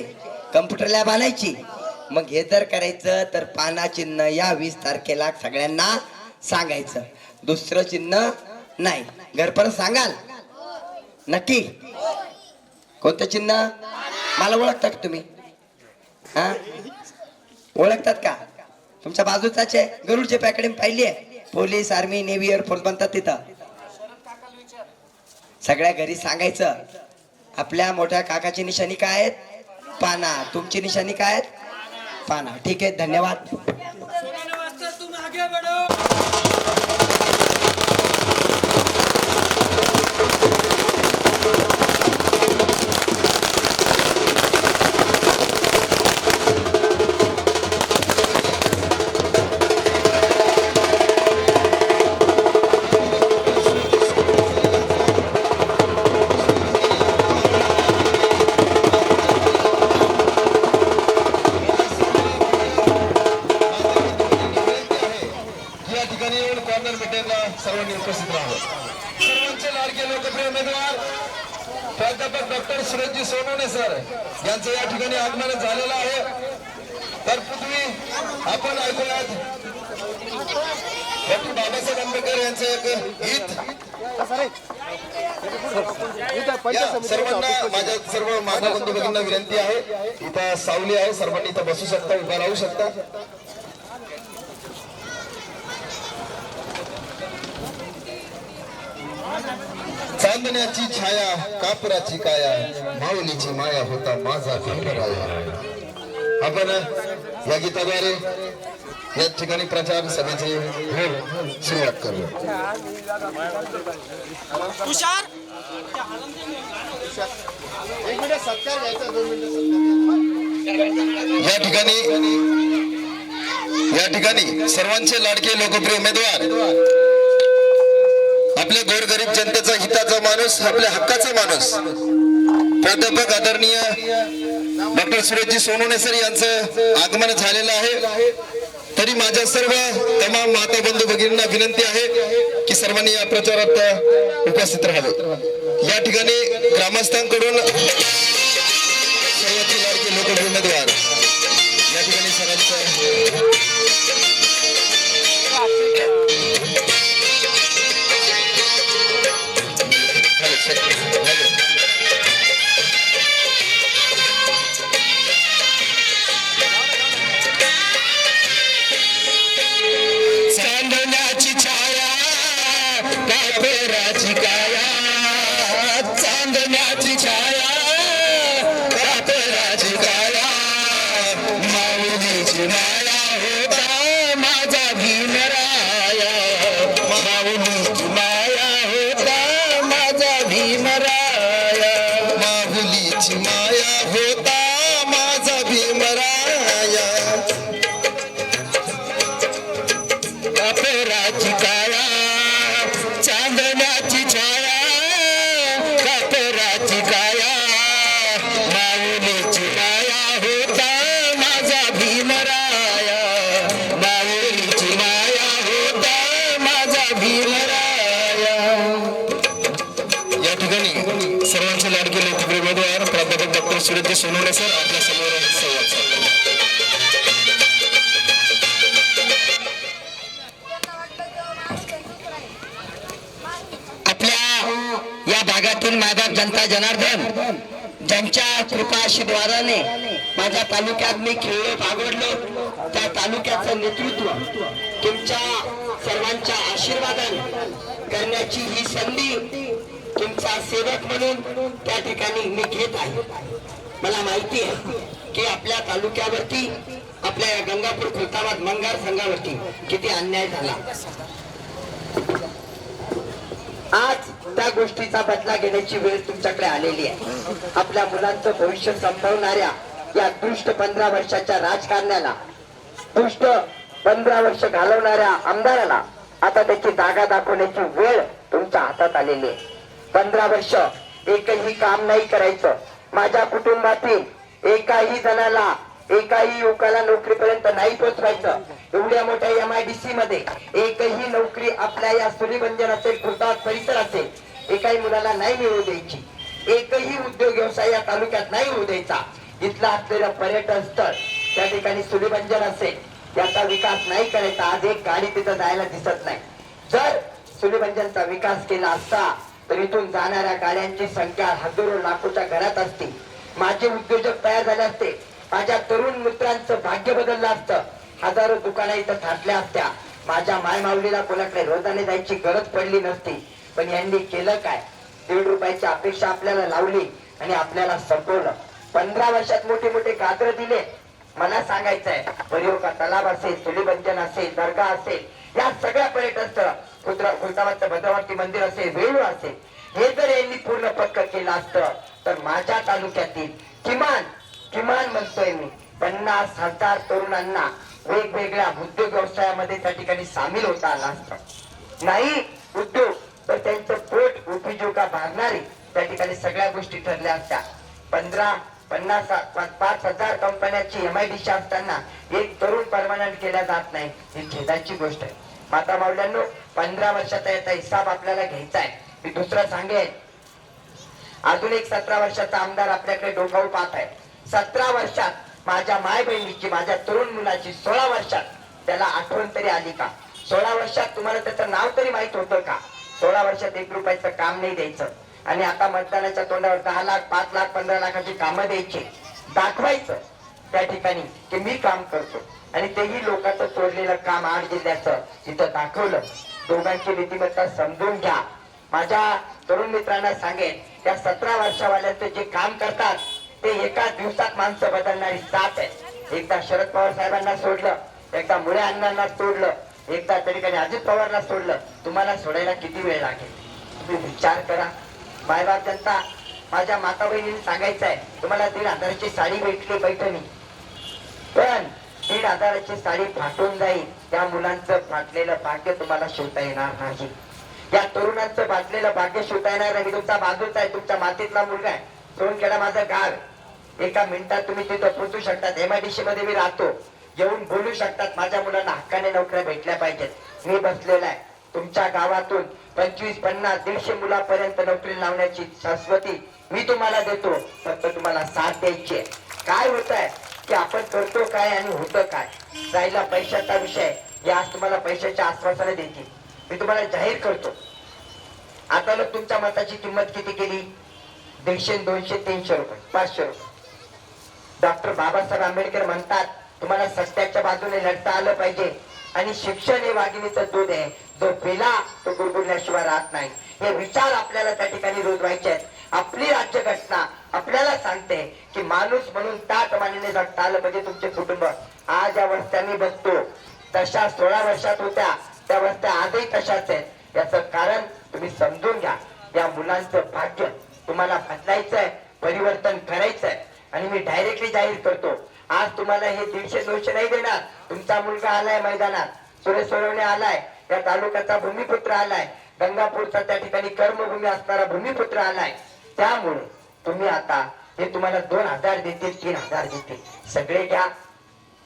कम्प्युटर लॅब आणायची. मग हे जर करायचं तर पाना चिन्ह या 20 तारखेला सगळ्यांना सांगायचं. दुसरं चिन्ह नाही. घरपर्यंत सांगाल नक्की? कोणतं चिन्ह? मला ओळखतात तुम्ही? हा, ओळखतात का? तुमच्या बाजूचाच आहे. गरुडचे अकॅडमी पाहिली आहे? पोलीस, आर्मी, नेव्ही, एअरफोर्स बनतात तिथं. सगळ्या घरी सांगायचं आपल्या मोठ्या काकाची निशाणी काय आहेत? पाना. तुमची निशाणी काय आहेत? पाना. ठीक आहे, धन्यवाद. सर्वांचे लाडके लोकप्रिय उमेदवार प्राध्यापक डॉक्टर सुरेशजी सोनवणे सर यांचं या ठिकाणी आगमन झालेलं आहे. तर पृथ्वी आपण ऐकूयात डॉक्टर बाबासाहेब आंबेडकर यांचं एक गीत. सर्वांना माझ्या सर्व माता बंधू भगिनींना विनंती आहे, इथं सावली आहे, सर्वांनी इथं बसू शकता, उभा राहू शकता. चांदण्याची छाया कापराची काया माऊलीची माया होता माझा भीमराया. आपण या गीताद्वारे या ठिकाणी प्रचार सभेची सुरुवात करू. या ठिकाणी सर्वांचे लाडके लोकप्रिय उमेदवार, आपल्या गोरगरीब जनतेचा हिताचा माणूस, आपल्या हक्काचा माणूस प्राध्यापक आदरणीय डॉक्टर सुरेशजी सोनवणे सर यांचं आगमन झालेलं आहे. तरी माझ्या सर्व तमाम माता बंधू भगिनींना विनंती आहे की सर्वांनी या प्रचारात उपस्थित राहावे. या ठिकाणी ग्रामस्थांकडून सर्वांचे लाडके लोकप्रिय उमेदवार या ठिकाणी सरांचं चांदण्याची छाया कापराची काया, चांदण्याची छाया कापराची काया माऊलीची माया होता माझा भीमराया, माऊलीची माया होता माझा भीमराया, माऊलीची माया होता माझा भीमराया. कापराची काया चांदण्याची छाया कापराची काया माऊलीची माया होता माझा भीमराया, माऊलीची माया होता माझा भीमराया. या ठिकाणी सर्वांचे लाडके लोकप्रिय उमेदवार प्राध्यापक डॉक्टर सुरेशजी सोनवणे सर आपल्या समोर संवाद साधतात. या भागातील मायबाप जनता जनार्दन ज्यांच्या कृपा आशीर्वादाने माझ्या तालुक्यात मी खेळलो भागवडलो, त्या तालुक्याचं नेतृत्व तुमच्या सर्वांच्या आशीर्वादाने करण्याची ही संधी तुमचा सेवक म्हणून त्या ठिकाणी मी घेत आहे. मला माहिती आहे की आपल्या तालुक्यावरती, आपल्या या गंगापूर खुलताबाद मंगार संघावरती किती अन्याय झाला. आज त्या गोष्टीचा बदला घेण्याची वेळ तुमच्याकडे आलेली आहे. आपल्या मुलांचं भविष्य संपवणाऱ्या या दुष्ट 15 वर्षाच्या राजकारण्याला, दुष्ट 15 वर्ष घालवणाऱ्या आमदाराला आता त्याची जागा दाखवण्याची वेळ तुमच्या हातात आलेली आहे. 15 वर्ष एकही काम नाही करायचं. माझ्या कुटुंबातील एकाही जणाला, एकाही युवकाला नोकरीपर्यंत नाही पोहोचवायचं. एवढ्या मोठ्या MIDC मध्ये एकही नोकरी आपल्या या सुलीबंजन असेल, खुलताबाद परिसर असेल, एकाही मुलाला नाही मिळू द्यायची. एकही उद्योग व्यवसाय या तालुक्यात नाही होऊ द्यायचा. इथलं असलेलं पर्यटन स्थळ त्या ठिकाणी सुलीबंजन असेल, त्याचा विकास नाही करायचा. आज एक गाडी तिथं जायला दिसत नाही. जर सुलीबंजनचा विकास केला असता तर इथून जाणाऱ्या गाड्यांची संख्या हजारो लाखोच्या घरात असते. माझे उद्योजक तयार झाले असते. माझ्या तरुण मित्रांचं भाग्य बदललं असतं. हजारो दुकानं इथं थाटल्या असत्या. माझ्या मायमाऊलीला कोणाकडे रोजाने जायची गरज पडली नसती. पण यांनी केलं काय? 1.5 रुपयाची अपेक्षा आपल्याला लावली आणि आपल्याला संपवलं. 15 वर्षात मोठे मोठे गात्र दिले. मला सांगायचंय, परियोगा तलाव असेल, सुलीबंजन असेल, दर्गा असेल, या सगळ्या पर्यटन स्थळ, खुलताबादचं भद्रवती मंदिर असेल, वेळू असेल, हे जर यांनी पूर्ण पक्क केलं असतं तर माझ्या तालुक्यातील किमान म्हणतोय मी 50,000 तरुणांना वेगवेगळ्या उद्योग व्यवसायामध्ये त्या ठिकाणी सामील होता आला असतं. नाही उद्योग तर त्यांचं पोट उपजीविका भागणारी त्या ठिकाणी सगळ्या गोष्टी ठरल्या असत्या. 5,000 कंपन्याची MIDC असताना एक तरुण परमनंट केल्या जात नाही, ही खेदाची गोष्ट आहे. माता माऊल्यांनो 15 वर्षाचा याचा हिसाब आपल्याला घ्यायचा आहे. मी दुसरं सांगेन, अजून एक 17 वर्षाचा आमदार आपल्याकडे डोकावून पाहत आहे. 17 वर्षात माझ्या माय बहिणीची, माझ्या तरुण मुलाची 16 वर्षात त्याला आठवण तरी आली का? 16 वर्षात तुम्हाला त्याचं नाव तरी माहित होतं का? 16 वर्षात 1 रुपयाचं काम नाही द्यायचं आणि आता मतदानाच्या तोंडावर 10 लाख 5 लाख 15 लाखाची कामं द्यायची, दाखवायचं त्या ठिकाणी की मी काम करतो. आणि तेही लोकांचं चोरलेलं काम 8 जिल्ह्याचं तिथं दाखवलं. दोघांची नीतिमत्ता समजून घ्या. माझ्या तरुण मित्रांना सांगेन, त्या 17 वर्षावाल्यांचं जे काम करतात ते एका दिवसात माणसं बदलणारी साथ आहे. एकदा शरद पवार साहेबांना सोडलं, एकदा मुळे अण्णांना सोडलं, एकदा त्या ठिकाणी अजित पवारला सोडलं. तुम्हाला सोडायला किती वेळ लागेल? तुम्ही विचार करा. मायबाप जनता, माझ्या माता बहिणीने सांगायचं आहे, तुम्हाला 1,500ची साडी भेटली पैठणी, पण 1,500ची साडी फाटून जाईल. त्या मुलांचं फाटलेलं भाग्य तुम्हाला शिवता येणार नाही. या तरुणांचं फाटलेलं भाग्य शिवता येणार नाही. तुमचा बाजूचा आहे, तुमच्या मातीतला मुलगा आहे. सोनखेडा माझं गाव. एका मिनिटात तुम्ही तिथं पोहोचू शकतात. MIDC मध्ये मी राहतो. येऊन बोलू शकतात, माझ्या मुलांना हक्काने नोकऱ्या भेटल्या पाहिजेत. मी बसलेला आहे. तुमच्या गावातून 25, 50, 150 मुलापर्यंत नोकरी लावण्याची शाश्वती मी तुम्हाला देतो. फक्त तुम्हाला साथ द्यायची आहे. काय होत आहे की आपण करतो काय आणि होतं काय? राहिला पैशाचा विषय, या आज तुम्हाला पैशाच्या आश्वासनं देतील. मी तुम्हाला जाहीर करतो, आता लोक तुमच्या मताची किंमत किती केली? 150, 200, 300 रुपये, 500 रुपये. डॉक्टर बाबासाहेब आंबेडकर म्हणतात, तुम्हाला सत्याच्या बाजूने लढता आलं पाहिजे आणि शिक्षण हे वाघिणीचं दूध आहे. जो पिला तो गुरगुरल्याशिवाय राहत नाही. हे विचार आपल्याला त्या ठिकाणी रुजवायचे आहेत. आपली राज्यघटना आपल्याला सांगते की माणूस म्हणून ताट मानेने जगता आलं पाहिजे. तुमचे कुटुंब आज या वस्त्यांनी बसतो, तशा 16 वर्षात होत्या त्या वस्त्या आजही तशाच आहेत. याचं कारण तुम्ही समजून घ्या. या मुलांचं भाग्य तुम्हाला बदलायचंय, परिवर्तन करायचंय. आणि मी डायरेक्टली जाहीर करतो, आज तुम्हाला हे 150, 200 नाही देणार. तुमचा मुलगा आलाय मैदानात, सुरेश सोनवणे आलाय, या तालुक्याचा भूमिपुत्र आलाय, गंगापूरचा त्या ठिकाणी कर्मभूमी असणारा भूमिपुत्र आलाय. त्यामुळे तुम्ही आता हे तुम्हाला 2,000 देतील, 3,000 देतील, सगळे घ्या,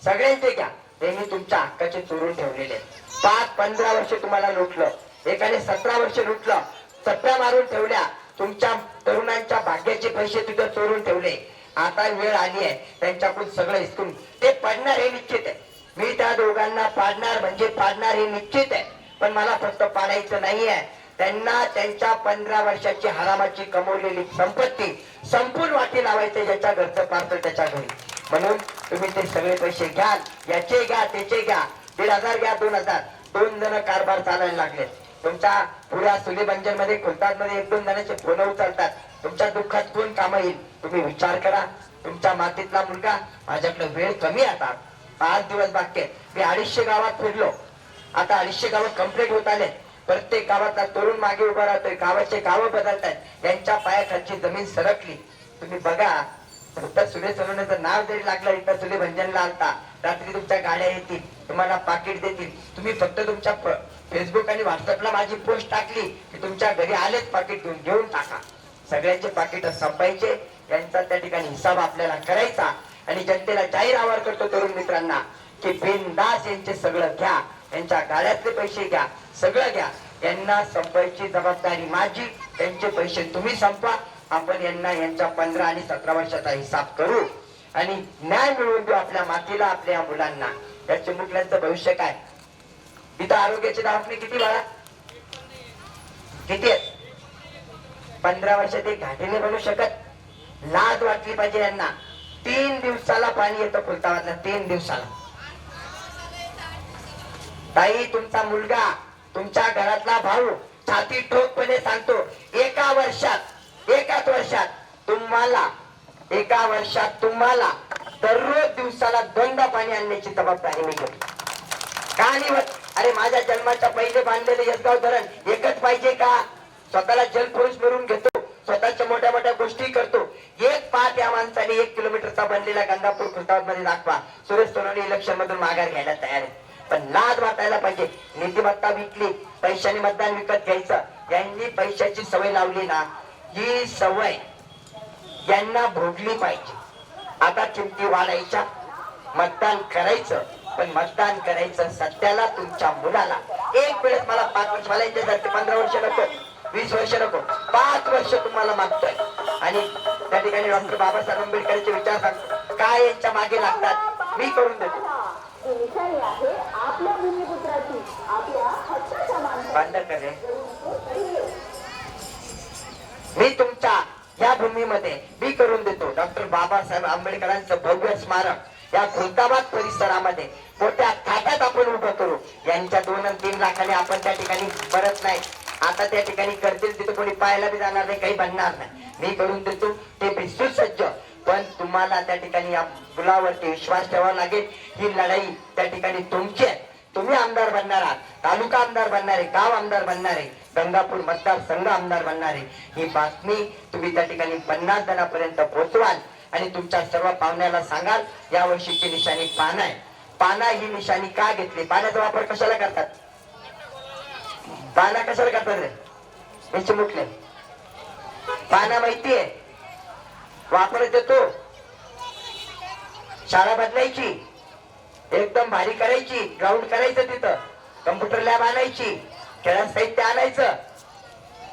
सगळ्यांचे घ्या. त्यांनी तुमच्या हक्काचे चोरून ठेवलेले. 5-15 वर्ष तुम्हाला लुटलं, एकाने 17 वर्ष लुटलं, चप्प्या मारून ठेवल्या. तुमच्या तरुणांच्या भाग्याचे पैसे तिथं चोरून ठेवले. आता वेळ आली आहे त्यांच्याकडून सगळं हिसकून ते पडणार हे निश्चित आहे. मी त्या दोघांना पाडणार म्हणजे पाडणार हे निश्चित आहे. पण मला फक्त पाडायचं नाहीये, त्यांना त्यांच्या 15 वर्षाची हरामाची कमवलेली संपत्ती संपूर्ण वाटी लावायचे. ज्याच्या घरचं पार्सल त्याच्या घरी. म्हणून तुम्ही ते सगळे पैसे घ्याल, याचे घ्या, त्याचे घ्या, 1,500 घ्या, 2,000. 2 जण कारभार चालायला लागले. तुमच्या पुऱ्या सुलेबंजन मध्ये खुलताबाद मध्ये 1-2 जणांचे फोन उचलतात. तुमच्या दुःखात कोण कामं येईल? तुम्ही विचार करा. तुमच्या मातीतला मुलगा, माझ्याकडे वेळ कमी आता, 5 दिवस बाकी आहेत. मी 250 गावात फिरलो. आता 250 गावं कंप्लीट होत आले. प्रत्येक गावातला तरुण मागे उभा राहतोय. गावाचे गावं बदलतात. यांच्या पायाखालची जमीन सरकली. तुम्ही बघा, फक्त सुरेश सोनवणेचं नाव जरी लागलं, इथं सुलेभंजनला आलता, रात्री तुमच्या गाड्या येतील, तुम्हाला पाकिट देतील. तुम्ही फक्त तुमच्या फेसबुक आणि व्हॉट्सअपला माझी पोस्ट टाकली की तुमच्या घरी आलेच पाकिट घेऊन टाका. सगळ्यांचे पाकिट संपायचे. यांचा त्या ठिकाणी हिसाब आपल्याला करायचा. आणि जनतेला जाहीर आवाहन करतो तरुण मित्रांना की बिनधास्त यांचे सगळं घ्या, यांच्या गाड्यातले पैसे घ्या, सगळं घ्या. यांना संपायची जबाबदारी माझी. त्यांचे पैसे तुम्ही संपवा. आपण यांना यांच्या 15 आणि 17 वर्षाचा हिसाब करू आणि न्याय मिळवून देऊ आपल्या मातीला, आपल्या मुलांना. या चिमुकल्यांचं भविष्य काय? इथं आरोग्याचे दवाखाने किती बाळा? किती आहेत? 15 वर्षात एक घाटीने बनू शकत? लाज वाटली पाहिजे यांना. 3 दिवसाला पाणी येतं खुलताबादला, 3 दिवसाला. ताई, तुमचा मुलगा, तुमच्या घरातला भाऊ छाती ठोकपणे सांगतो, एकाच वर्षात तुम्हाला दररोज दिवसाला 2दा पाणी आणण्याची जबाबदारी मी घेतो. का निवड? अरे माझ्या जन्माच्या पहिले बांधलेले यसगाव धरण एकच पाहिजे का? स्वतःला जलपुरुष मिळवून घेतो, स्वतःच्या मोठ्या मोठ्या गोष्टी करतो. एक पाठ या माणसाने 1 किलोमीटरचा बनलेला गंगापूर खुलताबाद मध्ये दाखवा. सुरेश सोनवणे इलेक्शन मधून माघार घ्यायला तयार आहे. पण लाज वाटायला पाहिजे. नीतिमत्ता विकली, पैशाने मतदान विकत घ्यायचं. यांनी पैशाची सवय लावली ना, ही सवय यांना भोगली पाहिजे. आता किमती वाढायच्या, मतदान करायचं पण मतदान करायचं सत्याला, तुमच्या मुलाला. एक वेळेस मला 5 वर्ष, मला यांच्यासारखे 15 वर्ष नको, 20 वर्ष नको, 5 वर्ष तुम्हाला मागतोय. आणि त्या ठिकाणी डॉक्टर बाबासाहेब आंबेडकरचे विचार सांगतो, काय यांच्या मागे लागतात मी करून देतो. बंद करे. मी तुमच्या या भूमीमध्ये मी करून देतो. डॉक्टर बाबासाहेब आंबेडकरांचं भव्य स्मारक या खुलताबाद परिसरामध्ये मोठ्या थाटात आपण उभं करू. यांच्या 2 आणि 3 लाखाने आपण त्या ठिकाणी परत नाही. आता त्या ठिकाणी करतील तिथे कोणी पाहायला बी जाणार नाही, काही बनणार नाही. मी करून देतो ते बिस्तूर सज्ज. पण तुम्हाला त्या ठिकाणी या मुलावरती विश्वास ठेवावा लागेल. ही लढाई त्या ठिकाणी तुमची आहे. तुम्ही आमदार बनणार आहात, तालुका आमदार बनणार आहे, गाव आमदार बनणार आहे, गंगापूर मतदारसंघ आमदार बनणार आहे. ही बातमी तुम्ही त्या ठिकाणी 50 जणांपर्यंत पोहोचवाल आणि तुमच्या सर्व पाहुण्याला सांगाल या वर्षीची निशाणी पाना आहे. पाना ही निशाणी का घेतली? पाण्याचा वापर कशाला करतात? पाना कशाला करतात रे? हे चिमुकले पाना माहितीये वापरत येतो. शाळा बदलायची, एकदम भारी करायची, ग्राउंड करायचं, तिथं कम्प्युटर लॅब आणायची, खेळाचं साहित्य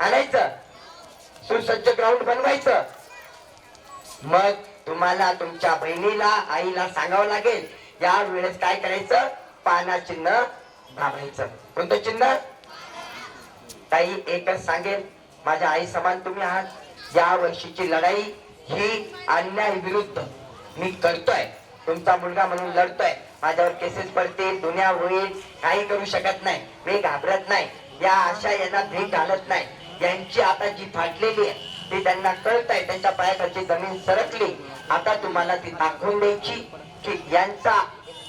आणायचं, सुसज्ज ग्राउंड बनवायचं. मग तुम्हाला तुमच्या बहिणीला, आईला सांगावं लागेल या वेळेस काय करायचं? पाना चिन्ह दाबायचं. कोणतं चिन्ह? ताई एकच सांगेल, माझ्या आई समान तुम्ही आहात. या वर्षीची लढाई ही अन्याय विरुद्ध मी करतोय. तुमचा मुलगा म्हणून लढतोय. माझ्यावर केसेस पडतील, दुनिया होईल, काही करू शकत नाही. मी घाबरत नाही. या आशा यांना भीक घालत नाही. यांची आता जी फाटलेली आहे ती त्यांना कळत आहे. त्यांच्या पायाखालची जमीन सरकली. आता तुम्हाला ती दाखवून द्यायची की यांचा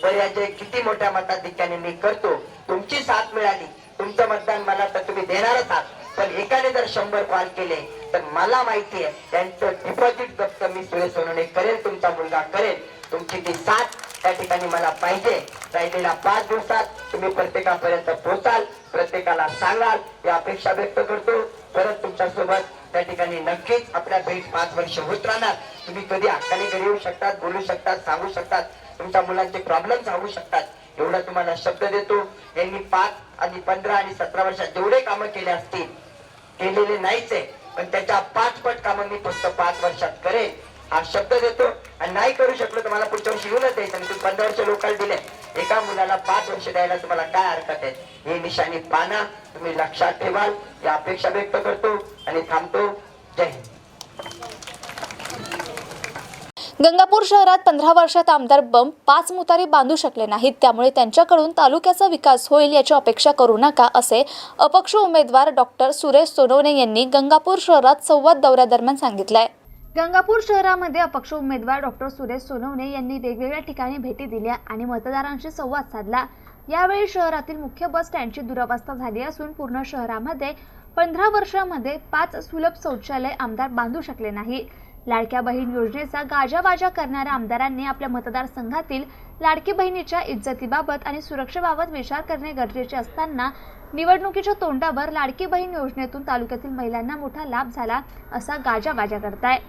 पराजय किती मोठ्या मताधिक्याने मी करतो. तुमची साथ मिळाली, तुमचं मतदान मला तर तुम्ही देणारच आहात. पण एकाने जर 100 कॉल केले तर मला माहिती आहे त्यांचं डिपॉझिट जप्त मी सुरेश सोनवणे करेल, तुमचा मुलगा करेल. तुमची ती साथ त्या ठिकाणी मला पाहिजे. राहिलेल्या 5 दिवसात तुम्ही प्रत्येकापर्यंत पोहोचाल, प्रत्येकाला सांगाल ही अपेक्षा व्यक्त करतो. परत तुमच्या सोबत त्या ठिकाणी नक्कीच आपल्या भेट 5 वर्ष होत राहणार. तुम्ही कधी हक्काने घरी येऊ शकतात, बोलू शकतात, सांगू शकतात, तुमच्या मुलांचे प्रॉब्लेम सांगू शकतात. एवढा तुम्हाला शब्द देतो. यांनी 5 आणि 15 आणि 17 वर्षात जेवढे कामं केले असतील, केलेले नाहीच आहे, पण त्याच्या 5 पट कामं मी फक्त 5 वर्षात करेन हा शब्द देतो. आणि नाही करू शकलो तर मला पुढच्या वर्षी येऊनच द्यायचं. तुम्ही 15 वर्ष लोकांना दिले, एका मुलाला 5 वर्ष द्यायला तुम्हाला काय हरकत आहे? ही निशाणी पाना तुम्ही लक्षात ठेवाल या अपेक्षा व्यक्त करतो आणि थांबतो. जय हिंद. गंगापूर शहरात 15 वर्षात आमदार बम 5 मुतारी बांधू शकले नाहीत, त्यामुळे त्यांच्याकडून तालुक्याचा विकास होईल याची अपेक्षा करू नका, असे अपक्ष उमेदवार डॉक्टर सुरेश सोनवणे यांनी गंगापूर शहरात संवाद दौऱ्यादरम्यान सांगितलंय. गंगापूर शहरामध्ये अपक्ष उमेदवार डॉक्टर सुरेश सोनवणे यांनी वेगवेगळ्या ठिकाणी भेटी दिल्या आणि मतदारांशी संवाद साधला. यावेळी शहरातील मुख्य बस स्टँडची दुरवस्था झाली असून पूर्ण शहरामध्ये 15 वर्षांमध्ये 5 सुलभ शौचालय आमदार बांधू शकले नाही. लाडक्या बहीण योजनेचा गाजावाजा करणाऱ्या आमदारांनी आपल्या मतदारसंघातील लाडकी बहिणीच्या इज्जतीबाबत आणि सुरक्षेबाबत विचार करणे गरजेचे असताना निवडणुकीच्या तोंडावर लाडकी बहीण योजनेतून तालुक्यातील महिलांना मोठा लाभ झाला असा गाजावाजा करताय.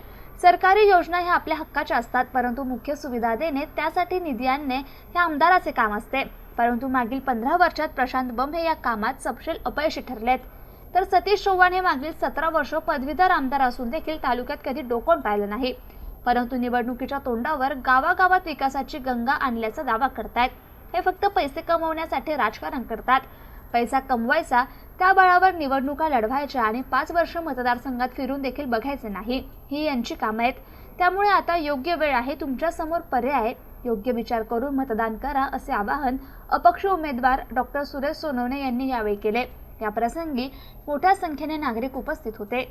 सरकारी योजना ह्या आपल्या हक्काच्या असतात, परंतु मुख्य सुविधा देणे, त्यासाठी निधी आणणे हे आमदाराचे काम असते. परंतु मागील 15 वर्षात प्रशांत बम हे या कामात सपशेल अपयशी ठरलेत. तर सतीश चव्हाण हे मागील 17 वर्ष पदवीधर आमदार असून देखील तालुक्यात कधी डोकं पाहिलं नाही. परंतु निवडणुकीच्या तोंडावर गावागावात विकासाची गंगा आणल्याचा दावा करतायत. हे फक्त पैसे कमवण्यासाठी राजकारण करतात. पैसा कमवायचा, त्या बळावर निवडणुका लढवायच्या आणि 5 वर्ष मतदारसंघात फिरून देखील बघायचे नाही, ही यांची कामं आहेत. त्यामुळे आता योग्य वेळ आहे, तुमच्या समोर पर्याय आहे, योग्य विचार करून मतदान करा, असे आवाहन अपक्ष उमेदवार डॉक्टर सुरेश सोनवणे यांनी यावेळी केले. या प्रसंगी मोठ्या संख्येने नागरिक उपस्थित होते.